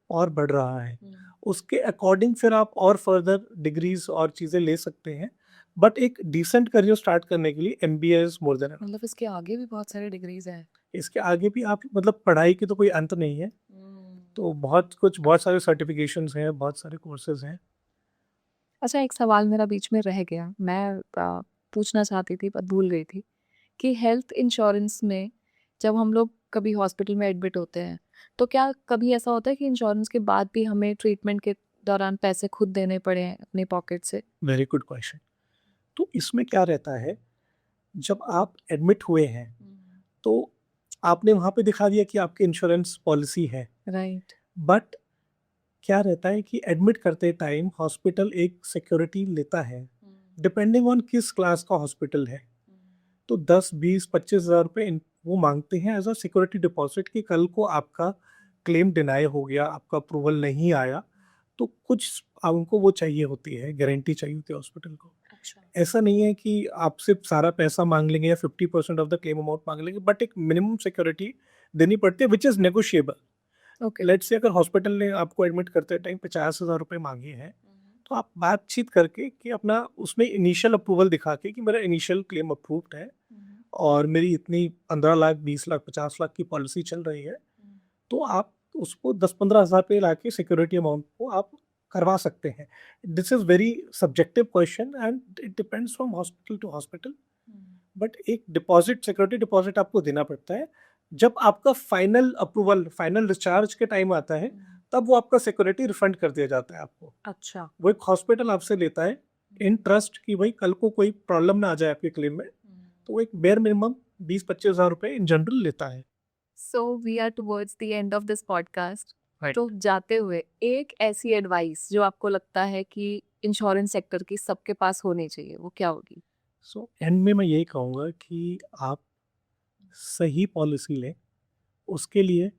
और बढ़ रहा है। उसके अकॉर्डिंग फिर आप और फर्दर डिग्रीज और चीज़ें ले सकते हैं, बट एक डिसेंट करियर स्टार्ट करने के लिए MBA is more than enough. मतलब इसके आगे भी बहुत सारे डिग्रीज़ हैं। इसके आगे भी आप मतलब पढ़ाई की तो कोई अंत नहीं है, तो बहुत सारे सर्टिफिकेशंस हैं, बहुत सारे कोर्सेज़ हैं। अच्छा, एक सवाल मेरा बीच में रह गया, मैं पूछना चाहती थी पर भूल गई थी, कि हेल्थ इंश्योरेंस में जब हम लोग कभी हॉस्पिटल में एडमिट होते हैं, तो क्या कभी ऐसा होता है कि इंश्योरेंस के बाद भी हमें ट्रीटमेंट के दौरान पैसे खुद देने पड़े हैं अपनी पॉकेट से? Very good question. तो इसमें क्या रहता है, जब आप एडमिट हुए हैं, तो आपने वहाँ पे दिखा दिया कि आपकी इंश्योरेंस पॉलिसी है, राइट। बट क्या रहता है कि एडमिट करते टाइम हॉस्पिटल एक सिक्योरिटी लेता है, डिपेंडिंग ऑन किस क्लास का हॉस्पिटल है। तो 10, 20, 25,000 रुपये वो मांगते हैं एज अ सिक्योरिटी डिपॉजिट कि कल को आपका क्लेम डिनाई हो गया, आपका अप्रूवल नहीं आया, तो कुछ उनको वो चाहिए होती है, गारंटी चाहिए होती है हॉस्पिटल को। अच्छा। ऐसा नहीं है कि आपसे सारा पैसा मांग लेंगे या 50% ऑफ द क्लेम अमाउंट मांग लेंगे, बट एक मिनिमम सिक्योरिटी देनी पड़ती है which is negotiable. Okay. Let's say अगर हॉस्पिटल ने आपको एडमिट करते टाइम 50,000 रुपये मांगे हैं, तो आप बातचीत करके कि अपना उसमें इनिशियल अप्रूवल दिखा के कि मेरा इनिशियल क्लेम अप्रूव्ड है और मेरी इतनी 15 लाख, 20 लाख, 50 लाख की पॉलिसी चल रही है, तो आप उसको 10-15,000 रुपये ला के सिक्योरिटी अमाउंट को आप करवा सकते हैं। This is very subjective question and it depends from hospital to hospital, but एक डिपॉजिट, सिक्योरिटी डिपॉजिट आपको देना पड़ता है। जब आपका फाइनल अप्रूवल, फाइनल डिस्चार्ज के टाइम आता है, तब वो आपका सिक्योरिटी रिफंड कर दिया जाता है आपको। अच्छा। वो एक हॉस्पिटल आपसे लेता है इन ट्रस्ट कि भाई कल को कोई प्रॉब्लम ना आ जाए आपके क्लेम में, तो वो एक बेयर मिनिमम 20-25,000 रुपये इन जनरल लेता है। So we are towards the end of this podcast. Right. तो जाते हुए एक ऐसी एडवाइस जो आपको लगता है कि इंश्योरेंस सेक्टर की सबके पास होनी चाहिए, वो क्या होगी? सो एंड में मैं यही कहूँगा कि आप सही पॉलिसी लें, उसके लिए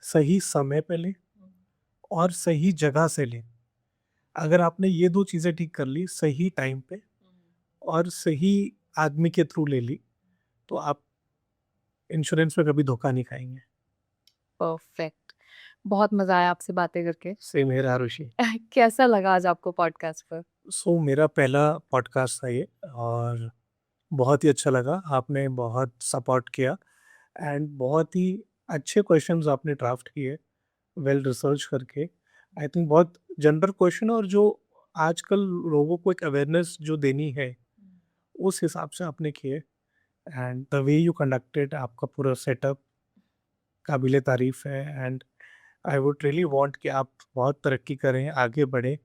सही समय पे लें और सही जगह से लें। अगर आपने ये 2 चीज़ें ठीक कर ली, सही टाइम पे और सही आदमी के थ्रू ले ली, तो आप इंश्योरेंस में कभी धोखा नहीं खाएँगे। परफेक्ट। बहुत मज़ा आया आपसे बातें करके। Same here Arushi. कैसा लगा आज आपको पॉडकास्ट पर? सो मेरा पहला पॉडकास्ट था ये और बहुत ही अच्छा लगा। आपने बहुत सपोर्ट किया एंड बहुत ही अच्छे क्वेश्चंस आपने ड्राफ्ट किए, वेल रिसर्च करके। आई थिंक बहुत जनरल क्वेश्चन और जो आजकल लोगों को एक अवेयरनेस जो देनी है, उस हिसाब से आपने किए and the way you conducted, आपका पूरा सेटअप काबिले तारीफ़ है and I would really want कि आप बहुत तरक्की करें, आगे बढ़ें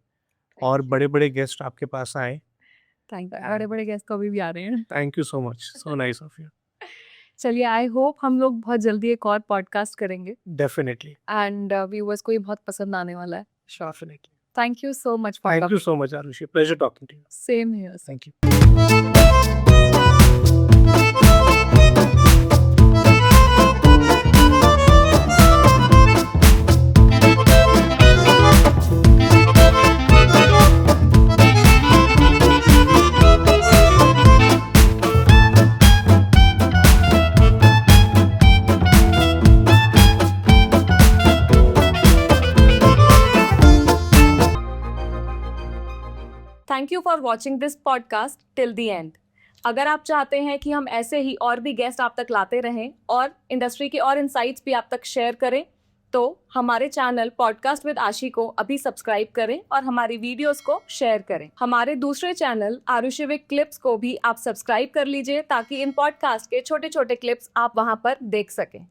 और बड़े-बड़े गेस्ट आपके पास आएँ। Thank you. बड़े-बड़े गेस्ट तो अभी भी आ रहे हैं। Thank you so much, so nice of you. चलिए, आई होप हम लोग बहुत जल्दी एक और पॉडकास्ट करेंगे डेफिनिटली, एंड व्यूअर्स को ये बहुत पसंद आने वाला है। Definitely. Thank you so much for thank you coming. So much Arushi, pleasure talking to you. Same here. Thank you. Thank you for watching this podcast till the end. अगर आप चाहते हैं कि हम ऐसे ही और भी गेस्ट आप तक लाते रहें और इंडस्ट्री के और इनसाइट्स भी आप तक शेयर करें, तो हमारे चैनल पॉडकास्ट विद आशी को अभी सब्सक्राइब करें और हमारी वीडियोस को शेयर करें। हमारे दूसरे चैनल आरुषि विद क्लिप्स को भी आप सब्सक्राइब कर लीजिए ताकि इन पॉडकास्ट के छोटे छोटे क्लिप्स आप वहां पर देख सकें।